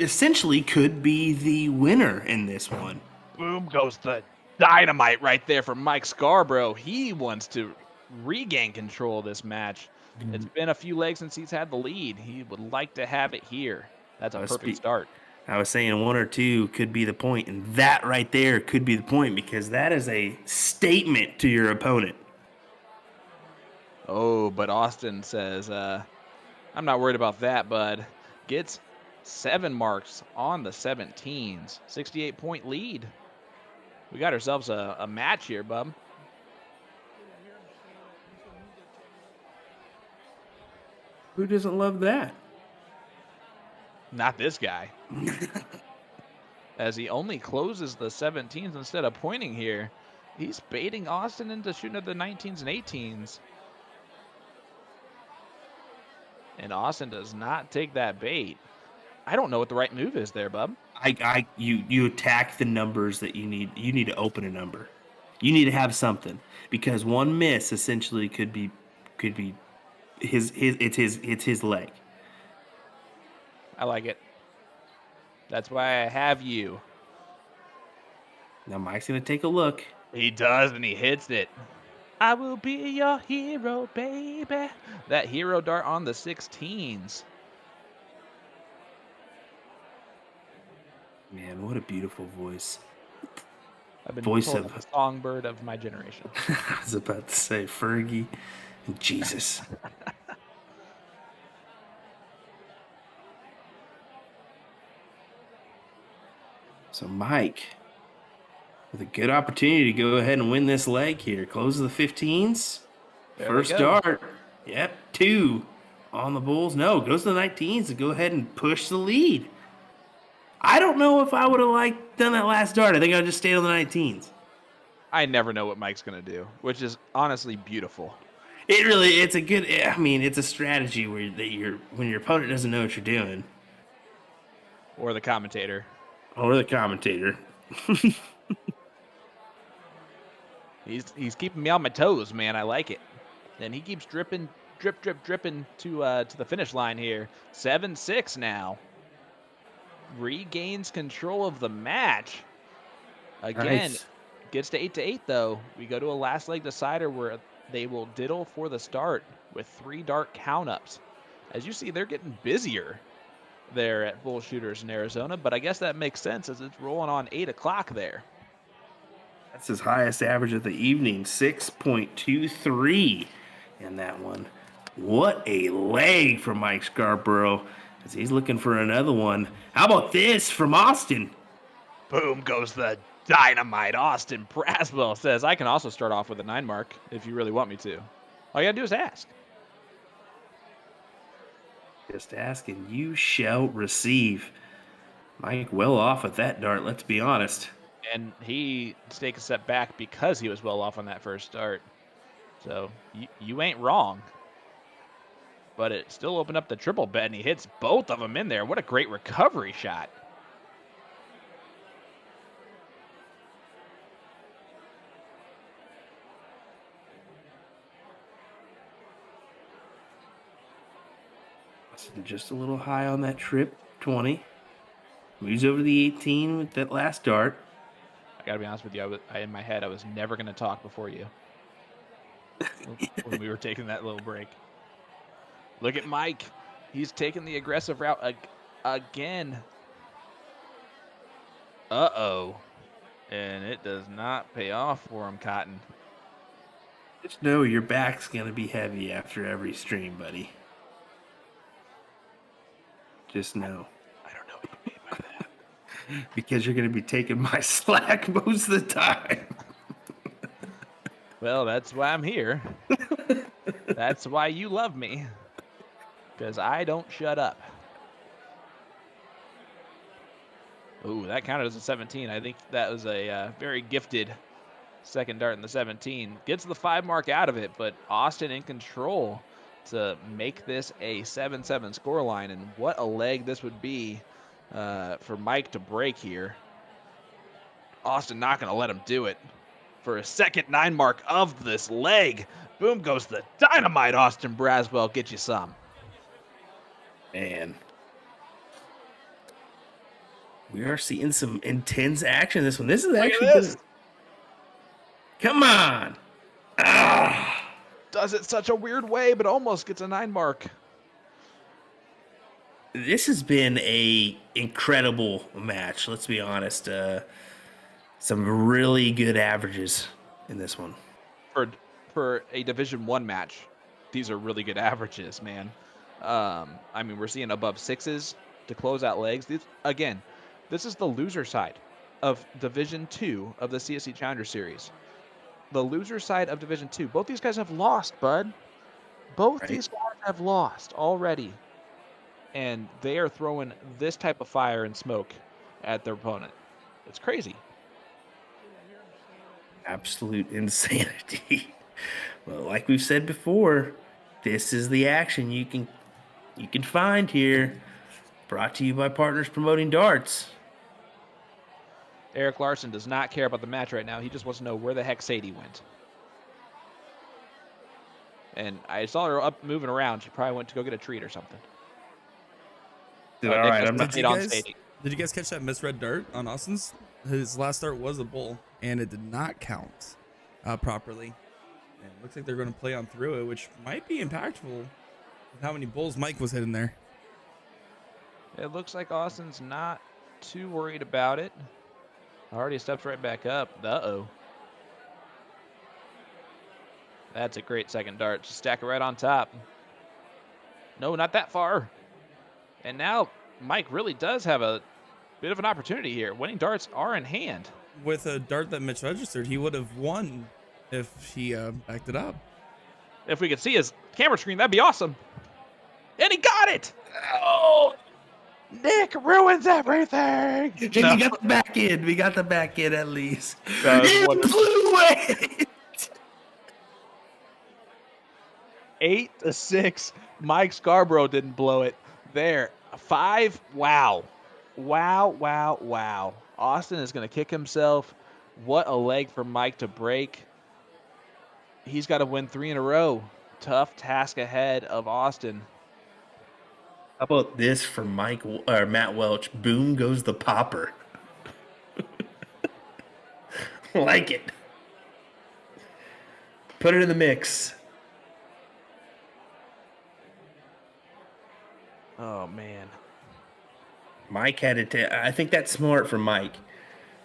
essentially could be the winner in this one. Boom goes the dynamite right there from Mike Scarborough. He wants to regain control of this match. It's been a few legs since he's had the lead. He would like to have it here. That's a perfect start. I was saying 1 or 2 could be the point, and that right there could be the point because that is a statement to your opponent. Oh, but Austin says, I'm not worried about that, bud. Gets 7 marks on the 17s. 68-point lead. We got ourselves a match here, bub. Who doesn't love that? Not this guy. As he only closes the 17s instead of pointing here. He's baiting Austin into shooting at the 19s and 18s. And Austin does not take that bait. I don't know what the right move is there, bub. You attack the numbers that you need. You need to open a number. You need to have something because one miss essentially could be his leg. I like it. That's why I have you. Now Mike's gonna take a look. He does, and he hits it. I will be your hero, baby. That hero dart on the 16s. Man, what a beautiful voice. I've been Voice told of I'm the songbird of my generation. I was about to say Fergie. Jesus. So Mike, with a good opportunity to go ahead and win this leg here. Closes the 15s. There First we go. dart. Yep, 2 on the Bulls. No, goes to the 19s to go ahead and push the lead. I don't know if I would have done that last dart. I think I would just stayed on the 19s. I never know what Mike's going to do, which is honestly beautiful. It's a good, I mean, it's a strategy when your opponent doesn't know what you're doing. Or the commentator. Or the commentator. He's keeping me on my toes, man. I like it. And he keeps dripping to the finish line here. 7-6 now. Regains control of the match. Again, Nice. Gets to 8-8 though. We go to a last leg decider where they will diddle for the start with 3 dart count-ups. As you see, they're getting busier there at Bull Shooters in Arizona, but I guess that makes sense as it's rolling on 8 o'clock there. That's his highest average of the evening, 6.23 in that one. What a leg from Mike Scarborough as he's looking for another one. How about this from Austin? Boom goes the dynamite. Austin Braswell says, I can also start off with a 9 mark if you really want me to. All you gotta do is ask. Just ask and you shall receive. Mike well off at that dart, let's be honest. And he takes a step back because he was well off on that first start. So you ain't wrong. But it still opened up the triple bet, and he hits both of them in there. What a great recovery shot. Just a little high on that trip, 20. Moves over the 18 with that last dart. I gotta be honest with you, in my head, I was never gonna talk before you. When we were taking that little break. Look at Mike. He's taking the aggressive route again. Uh-oh. And it does not pay off for him, Cotton. Just know your back's going to be heavy after every stream, buddy. Just know. I don't know what you mean by that. Because you're going to be taking my slack most of the time. Well, that's why I'm here. That's why you love me. Because I don't shut up. Ooh, that counted as a 17. I think that was a very gifted Second dart in the 17. Gets the 5 mark out of it, but Austin in control to make this a 7-7 scoreline. And what a leg this would be for Mike to break here. Austin not going to let him do it. For a second 9 mark of this leg. Boom goes the dynamite, Austin Braswell. Get you some. Man. We are seeing some intense action in this one. This is actually this. Come on. Ah. Does it such a weird way, but almost gets a 9 mark. This has been a incredible match, let's be honest. Some really good averages in this one. For a Division I match, these are really good averages, man. I mean, we're seeing above 6s to close out legs. This is the loser side of Division II of the CSC Challenger Series. The loser side of Division II. Both these guys have lost, bud. These guys have lost already. And they are throwing this type of fire and smoke at their opponent. It's crazy. Absolute insanity. Well, like we've said before, this is the action you can find here. Brought to you by Partners Promoting Darts. Eric Larson does not care about the match right now. He just wants to know where the heck Sadie went. And I saw her up moving around. She probably went to go get a treat or something. All right, I'm not. Did you guys catch that misread dart on Austin's? His last dart was a bull, and it did not count properly. And it looks like they're going to play on through it, which might be impactful with how many bulls Mike was hitting there. It looks like Austin's not too worried about it. Already steps right back up. Uh-oh. That's a great second dart. Just stack it right on top. No, not that far. And now Mike really does have a bit of an opportunity here. Winning darts are in hand. With a dart that Mitch registered, he would have won if he backed it up. If we could see his camera screen, that'd be awesome. And he got it! Oh, Nick ruins everything! we got the back end. We got the back end at least. That was It wonderful. blew away. 8-6. Mike Scarborough didn't blow it. There. 5. Wow. Wow. Austin is going to kick himself. What a leg for Mike to break. He's got to win 3 in a row. Tough task ahead of Austin. How about this for Matt Welch? Boom goes the popper. Like it. Put it in the mix. Oh, man. Mike had to. I think that's smart for Mike.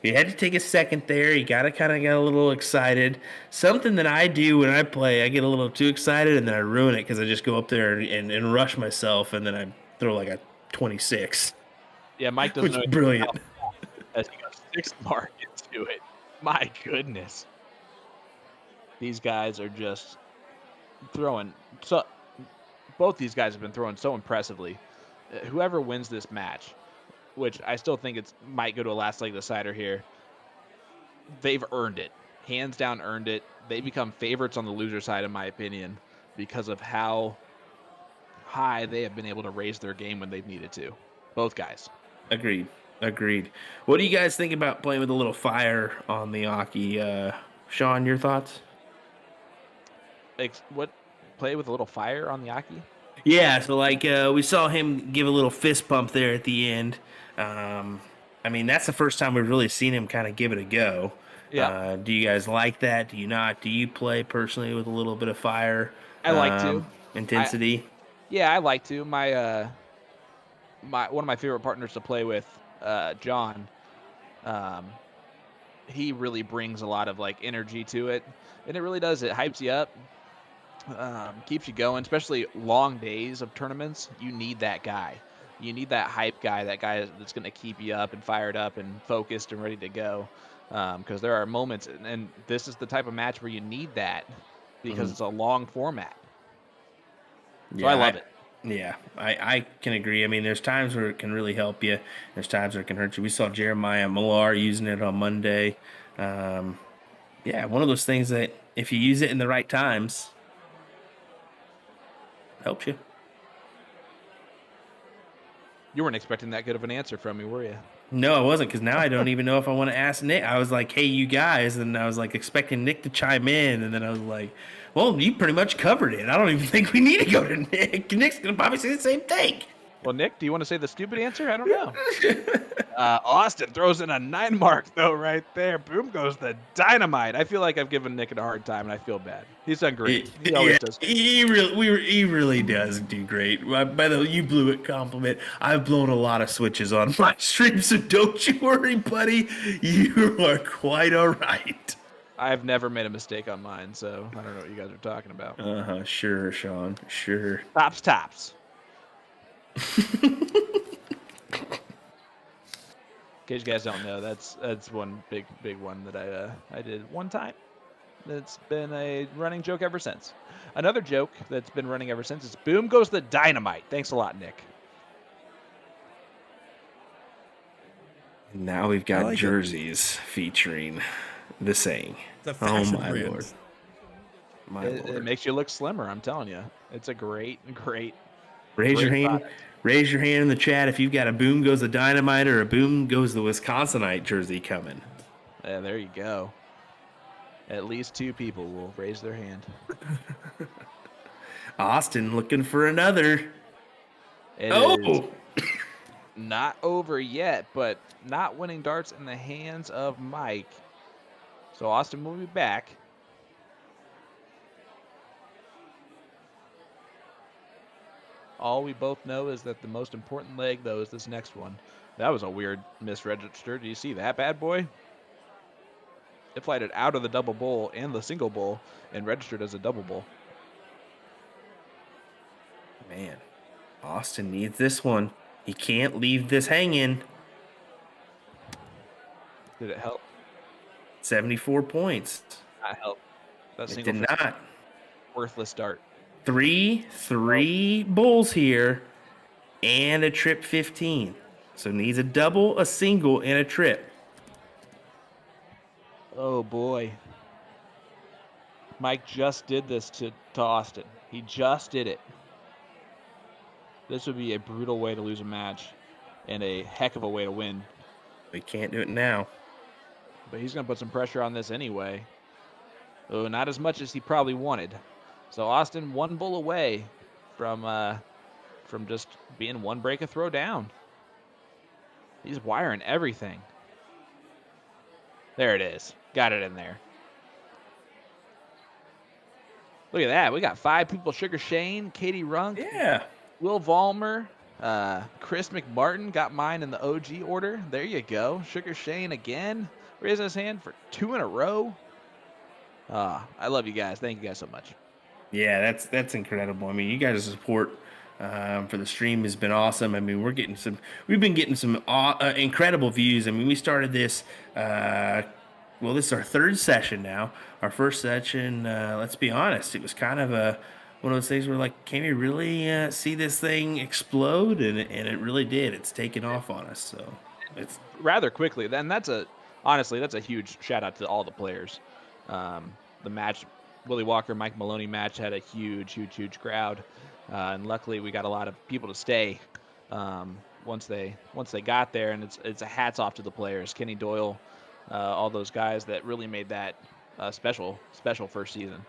He had to take a second there. He got a little excited. Something that I do when I play, I get a little too excited and then I ruin it because I just go up there and rush myself and then I throw like a 26. Yeah, Mike doesn't know. Which is brilliant. As he got 6 mark into it. My goodness. These guys are just throwing. So both these guys have been throwing so impressively. Whoever wins this match, which I still think it might go to a last leg decider here, they've earned it. Hands down earned it. They become favorites on the loser side, in my opinion, because of how high they have been able to raise their game when they've needed to. Both guys. Agreed. What do you guys think about playing with a little fire on the Aki? Sean, your thoughts? What? Play with a little fire on the Aki? Yeah, so we saw him give a little fist pump there at the end. I mean, that's the first time we've really seen him kind of give it a go. Yeah. Do you guys like that? Do you not? Do you play personally with a little bit of fire? I like to. Intensity? I like to. My one of my favorite partners to play with, John, he really brings a lot of energy to it, and it really does. It hypes you up. Keeps you going, especially long days of tournaments. You need that guy. You need that hype guy, that guy that's going to keep you up and fired up and focused and ready to go. Because there are moments, and this is the type of match where you need that because it's a long format. So I love it. Yeah, I can agree. I mean, there's times where it can really help you. There's times where it can hurt you. We saw Jeremiah Millar using it on Monday. Yeah, one of those things that if you use it in the right times, helps you. You weren't expecting that good of an answer from me, were you? No, I wasn't, because now I don't even know if I want to ask Nick. I was like, hey, you guys, and I was like expecting Nick to chime in, and then I was like, well, you pretty much covered it. I don't even think we need to go to Nick. Nick's gonna probably say the same thing. Well, Nick, do you want to say the stupid answer? I don't know. Austin throws in a 9 mark, though, right there. Boom goes the dynamite. I feel like I've given Nick a hard time, and I feel bad. He's done great. He always does. He really does do great. By the way, you blew it compliment. I've blown a lot of switches on my stream, so don't you worry, buddy. You are quite all right. I've never made a mistake on mine, so I don't know what you guys are talking about. Sure, Sean. Sure. Tops. In case you guys don't know, that's one big one that I did one time. That's been a running joke ever since. Another joke that's been running ever since is boom goes the dynamite. Thanks a lot, Nick. Now we've got jerseys featuring the saying. It's a fashion my brand. lord. It makes you look slimmer, I'm telling you. It's a great Raise your hand. product. Raise your hand in the chat if you've got a boom goes the dynamite or a boom goes the Wisconsinite jersey coming. Yeah, there you go. At least 2 people will raise their hand. Austin looking for another. It is not over yet, but not winning darts in the hands of Mike. So Austin will be back. All we both know is that the most important leg, though, is this next one. That was a weird misregister. Do you see that bad boy? It flighted out of the double bowl and the single bowl and registered as a double bowl. Man, Austin needs this one. He can't leave this hanging. Did it help? 74 points. Not help. That It single did not. worthless dart. Three bulls here and a trip 15. So needs a double, a single, and a trip. Oh, boy. Mike just did this to Austin. He just did it. This would be a brutal way to lose a match and a heck of a way to win. We can't do it now. But he's going to put some pressure on this anyway. Oh, not as much as he probably wanted. So Austin 1 bull away from just being 1 break a throw down. He's wiring everything. There it is. Got it in there. Look at that. We got 5 people. Sugar Shane, Katie Runk, Yeah. Will Vollmer, Chris McMartin got mine in the OG order. There you go. Sugar Shane again. Raising his hand for 2 in a row. I love you guys. Thank you guys so much. Yeah, that's incredible. I mean, you guys' support for the stream has been awesome. I mean, we've been getting some incredible views. I mean, we started this. Well, this is our 3rd session now. Our first session, let's be honest, it was kind of one of those things where like, can we really see this thing explode? And it really did. It's taken off on us. So it's rather quickly. Then honestly, that's a huge shout out to all the players. The match, Willie Walker, Mike Maloney match had a huge crowd, and luckily we got a lot of people to stay once they got there. And it's a hats off to the players, Kenny Doyle, all those guys that really made that special first season.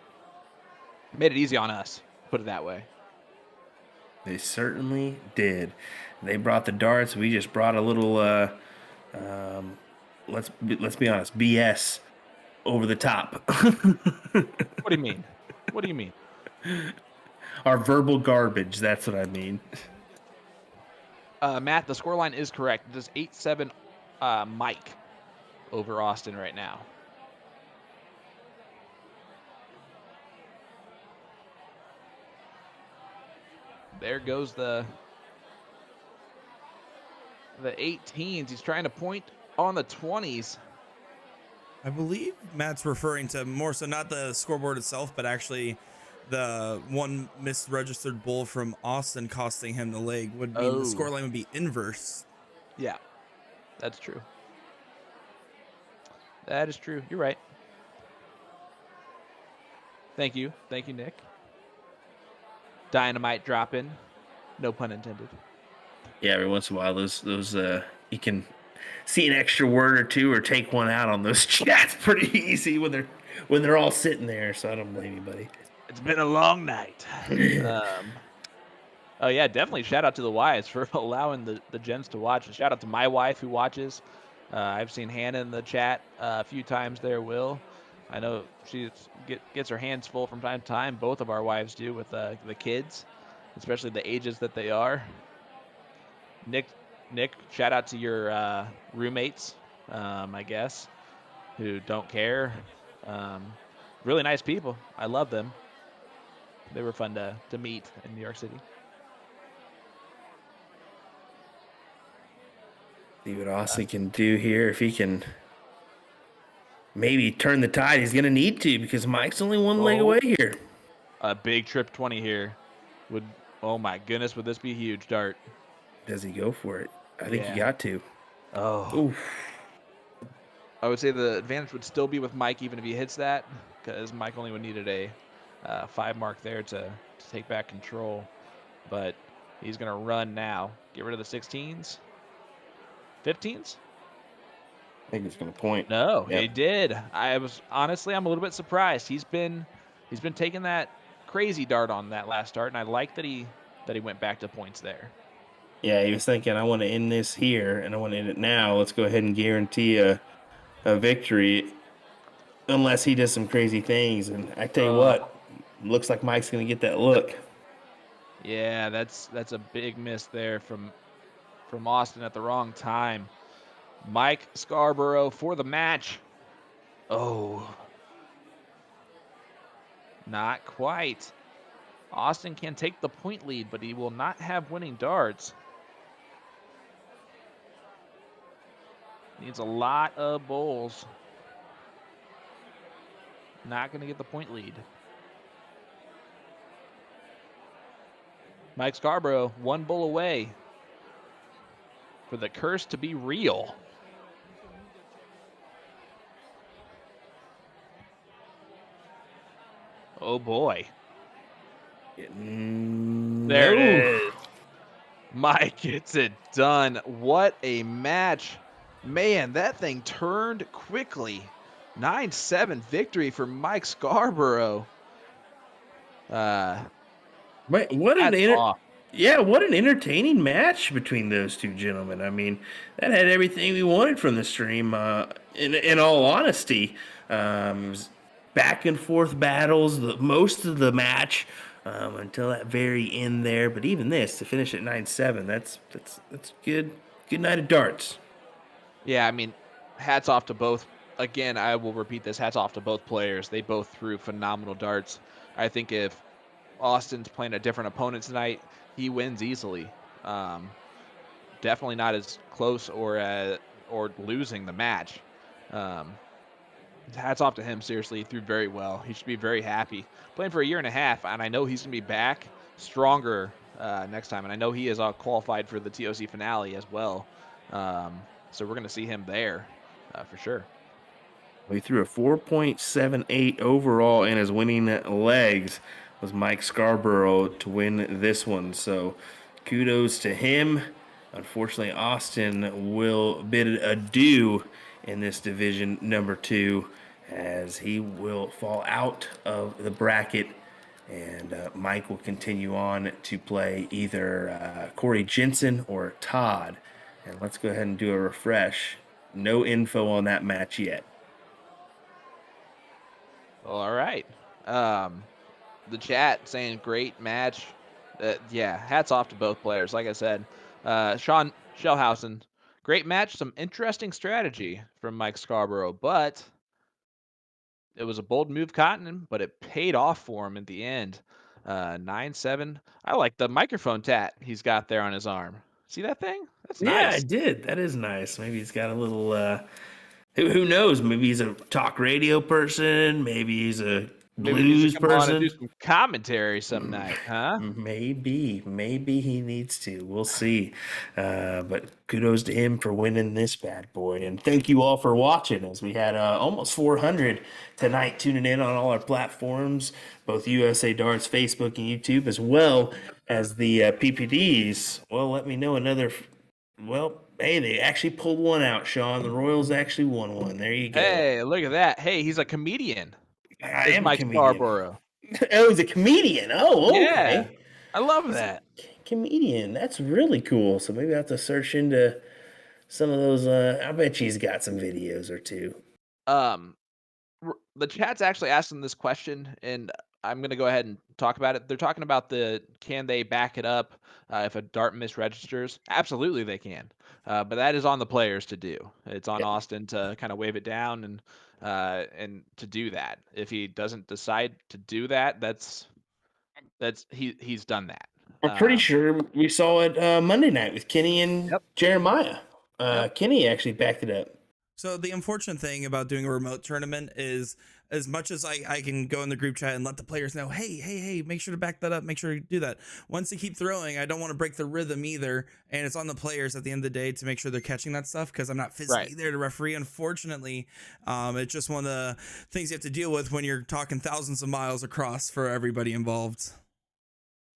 Made it easy on us, put it that way. They certainly did. They brought the darts. We just brought a little let's be honest, BS over the top. What do you mean? Our verbal garbage, that's what I mean. Matt, the scoreline is correct. It is 8-7 Mike over Austin right now. There goes the 18s. He's trying to point on the 20s. I believe Matt's referring to more so not the scoreboard itself, but actually the one misregistered bull from Austin costing him the leg would mean the scoreline would be inverse. Yeah, that's true. That is true. You're right. Thank you, Nick. Dynamite dropping, no pun intended. Yeah, every once in a while, those you can see an extra word or two or take one out on those chats pretty easy when they're all sitting there. So I don't blame you, buddy. It's been a long night. Oh yeah, definitely shout out to the wives for allowing the gents to watch. Shout out to my wife who watches. I've seen Hannah in the chat a few times there, Will. I know she gets her hands full from time to time. Both of our wives do with the kids, especially the ages that they are. Nick, shout out to your roommates, I guess, who don't care. Really nice people. I love them. They were fun to meet in New York City. See what Austin can do here. If he can maybe turn the tide, he's going to need to because Mike's only one leg away here. A big trip 20 here. Oh my goodness, would this be huge, Dart? Does he go for it? I think he got to. Oh. Oof. I would say the advantage would still be with Mike even if he hits that, because Mike only would needed a 5 mark there to take back control. But he's going to run now. Get rid of the 16s. 15s? I think he's going to point. No, he did. I'm a little bit surprised. He's been taking that crazy dart on that last start, and I like that he went back to points there. Yeah, he was thinking, I want to end this here, and I want to end it now. Let's go ahead and guarantee a victory, unless he does some crazy things. And I tell you what, looks like Mike's going to get that look. Yeah, that's a big miss there from Austin at the wrong time. Mike Scarborough for the match. Oh, not quite. Austin can take the point lead, but he will not have winning darts. Needs a lot of bowls. Not going to get the point lead. Mike Scarborough, 1 bowl away for the curse to be real. Oh boy. There it is. Mike gets it done. What a match. Man, that thing turned quickly. 9-7 victory for Mike Scarborough. What an entertaining match between those two gentlemen. I mean, that had everything we wanted from the stream. In all honesty, it was back and forth battles, most of the match until that very end there. But even this to finish at 9-7, that's good. Good night of darts. Yeah, I mean, hats off to both. Again, I will repeat this. Hats off to both players. They both threw phenomenal darts. I think if Austin's playing a different opponent tonight, he wins easily. Definitely not as close or losing the match. Hats off to him. Seriously, he threw very well. He should be very happy. Playing for a year and a half, and I know he's going to be back stronger next time. And I know he is qualified for the TOC finale as well. So we're going to see him there for sure. He threw a 4.78 overall in his winning legs. Was Mike Scarborough to win this one. So kudos to him. Unfortunately, Austin will bid adieu in this division number 2 as he will fall out of the bracket. And Mike will continue on to play either Corey Jensen or Todd. And let's go ahead and do a refresh. No info on that match yet. All right. The chat saying great match. Yeah, hats off to both players. Like I said, Sean Schellhausen, great match. Some interesting strategy from Mike Scarborough, but it was a bold move caught him, but it paid off for him at the end. 9-7. I like the microphone tat he's got there on his arm. See that thing? That's nice. Yeah, I did. That is nice. Maybe he's got a little... who knows? Maybe he's a talk radio person. Maybe he's a Maybe he needs to blues come on and do person. some commentary some night, huh? Maybe he needs to. We'll see. But kudos to him for winning this bad boy, and thank you all for watching. As we had almost 400 tonight tuning in on all our platforms, both USA Darts, Facebook, and YouTube, as well as the PPDs. Well, let me know another. Well, hey, they actually pulled one out, Sean. The Royals actually won one. There you go. Hey, look at that. Hey, he's a comedian. I Is am a Mike comedian. Scarborough. Oh, he's a comedian. Oh, Yeah, okay. I love He's a that. comedian. That's really cool. So maybe I have to search into some of those. I bet he's got some videos or two. Um, the chat's actually asking this question, and I'm gonna go ahead and talk about it. They're talking about can they back it up if a dart misregisters? Absolutely, they can. But that is on the players to do. It's on Yeah. Austin to kind of wave it down and to do that. If he doesn't decide to do that, he's done that. I'm pretty sure we saw it Monday night with Kenny and Yep. Jeremiah. Yep. Kenny actually backed it up. So the unfortunate thing about doing a remote tournament is, as much as I can go in the group chat and let the players know, hey, make sure to back that up, make sure to do that. Once they keep throwing, I don't want to break the rhythm either, and it's on the players at the end of the day to make sure they're catching that stuff, because I'm not physically there to referee. Unfortunately, it's just one of the things you have to deal with when you're talking thousands of miles across for everybody involved.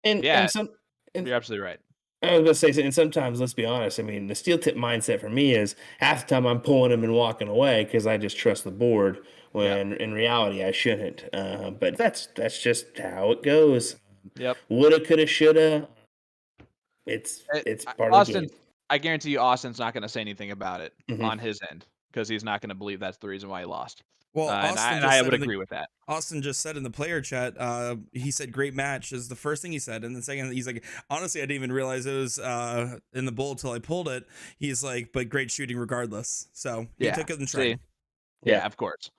And Yeah, some. And, you're absolutely right. I was gonna say, and sometimes, let's be honest. I mean, the steel tip mindset for me is half the time I'm pulling him and walking away because I just trust the board. When in reality, I shouldn't. But that's just how it goes. Yep. Woulda, coulda, shoulda. It's part of the Austin, game. I guarantee you, Austin's not going to say anything about it Mhm. on his end because he's not going to believe that's the reason why he lost. Well, And Austin I just would said agree with that. Austin just said in the player chat, he said great match is the first thing he said, and then second he's like, honestly, I didn't even realize it was in the bowl till I pulled it. He's like, but great shooting regardless. So he took it in stride. Yeah, of course.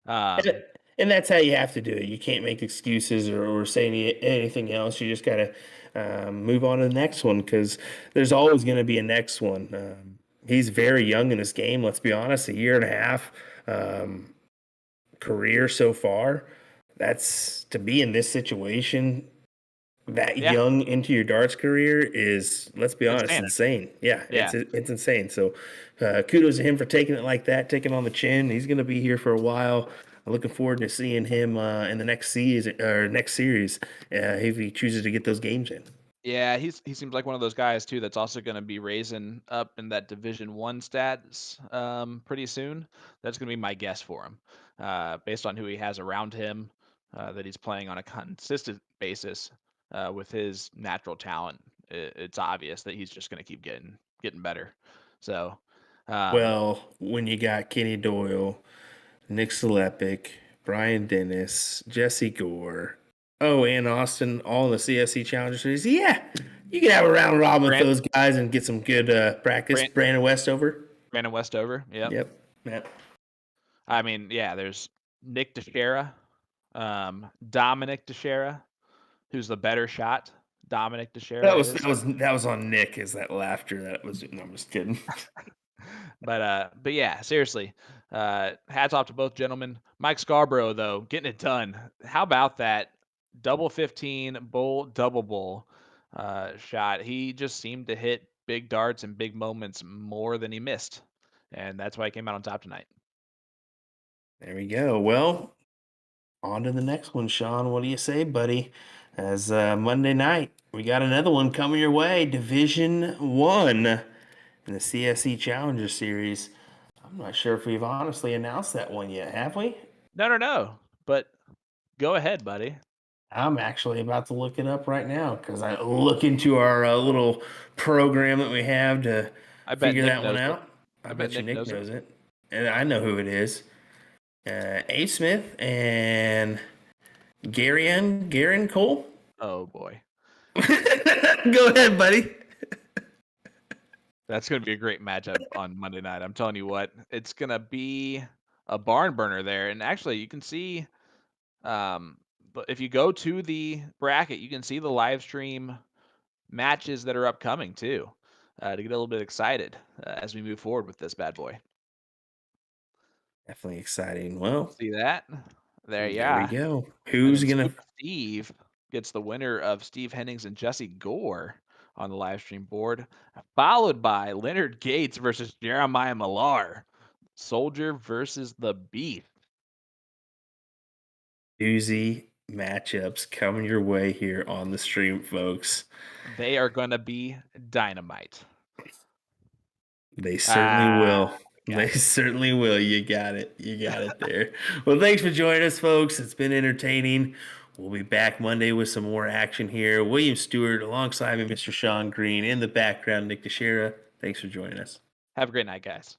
And that's how you have to do it. You can't make excuses or say anything else. You just got to move on to the next one because there's always going to be a next one. He's very young in this game. Let's be honest, a year and a half career so far. That's to be in this situation that young into your darts career is, let's be honest, insane. Yeah, it's insane. So kudos to him for taking it like that, taking on the chin. He's going to be here for a while. I'm looking forward to seeing him in the next season or next series if he chooses to get those games in. Yeah, he seems like one of those guys too that's also going to be raising up in that Division 1 stats pretty soon. That's going to be my guess for him, based on who he has around him, that he's playing on a consistent basis with his natural talent. It's obvious that he's just going to keep getting better. So, Well, when you got Kenny Doyle, Nick Selepic, Brian Dennis, Jesse Gore, and Austin, all in the CSC Challenger Series. Yeah, you can have a round robin with those guys and get some good practice. Brandon Westover. Yep. I mean, yeah, there's Nick Teixeira, Dominic Teixeira, who's the better shot. Dominic Teixeira. That was on Nick. Is that laughter? That was. No, I'm just kidding. But yeah, seriously, hats off to both gentlemen. Mike Scarborough, though, getting it done. How about that double 15 bowl, double bowl shot? He just seemed to hit big darts and big moments more than he missed, and that's why he came out on top tonight. There we go. Well, on to the next one, Sean. What do you say, buddy? As Monday night, we got another one coming your way. Division 1 in the CSC Challenger Series. I'm not sure if we've honestly announced that one yet, have we? No. But go ahead, buddy. I'm actually about to look it up right now because I look into our little program that we have to figure that one out. I bet you Nick knows it. And I know who it is. A. Smith and Garen Cole. Oh, boy. Go ahead, buddy. That's going to be a great matchup on Monday night. I'm telling you what, it's going to be a barn burner there. And actually, you can see, but if you go to the bracket, you can see the live stream matches that are upcoming too, to get a little bit excited as we move forward with this bad boy. Definitely exciting. Well, See that? There, There we yeah. go. And Who's then gonna? Super Steve gets the winner of Steve Hennings and Jesse Gore on the live stream board, followed by Leonard Gates versus Jeremiah Millar. Soldier versus the Beast. Doozy matchups coming your way here on the stream, folks. They are going to be dynamite. They certainly will. got They it. certainly will. You got it. You got it there. Well, thanks for joining us, folks. It's been entertaining. We'll be back Monday with some more action here. William Stewart alongside me, Mr. Sean Green. In the background, Nick Teixeira. Thanks for joining us. Have a great night, guys.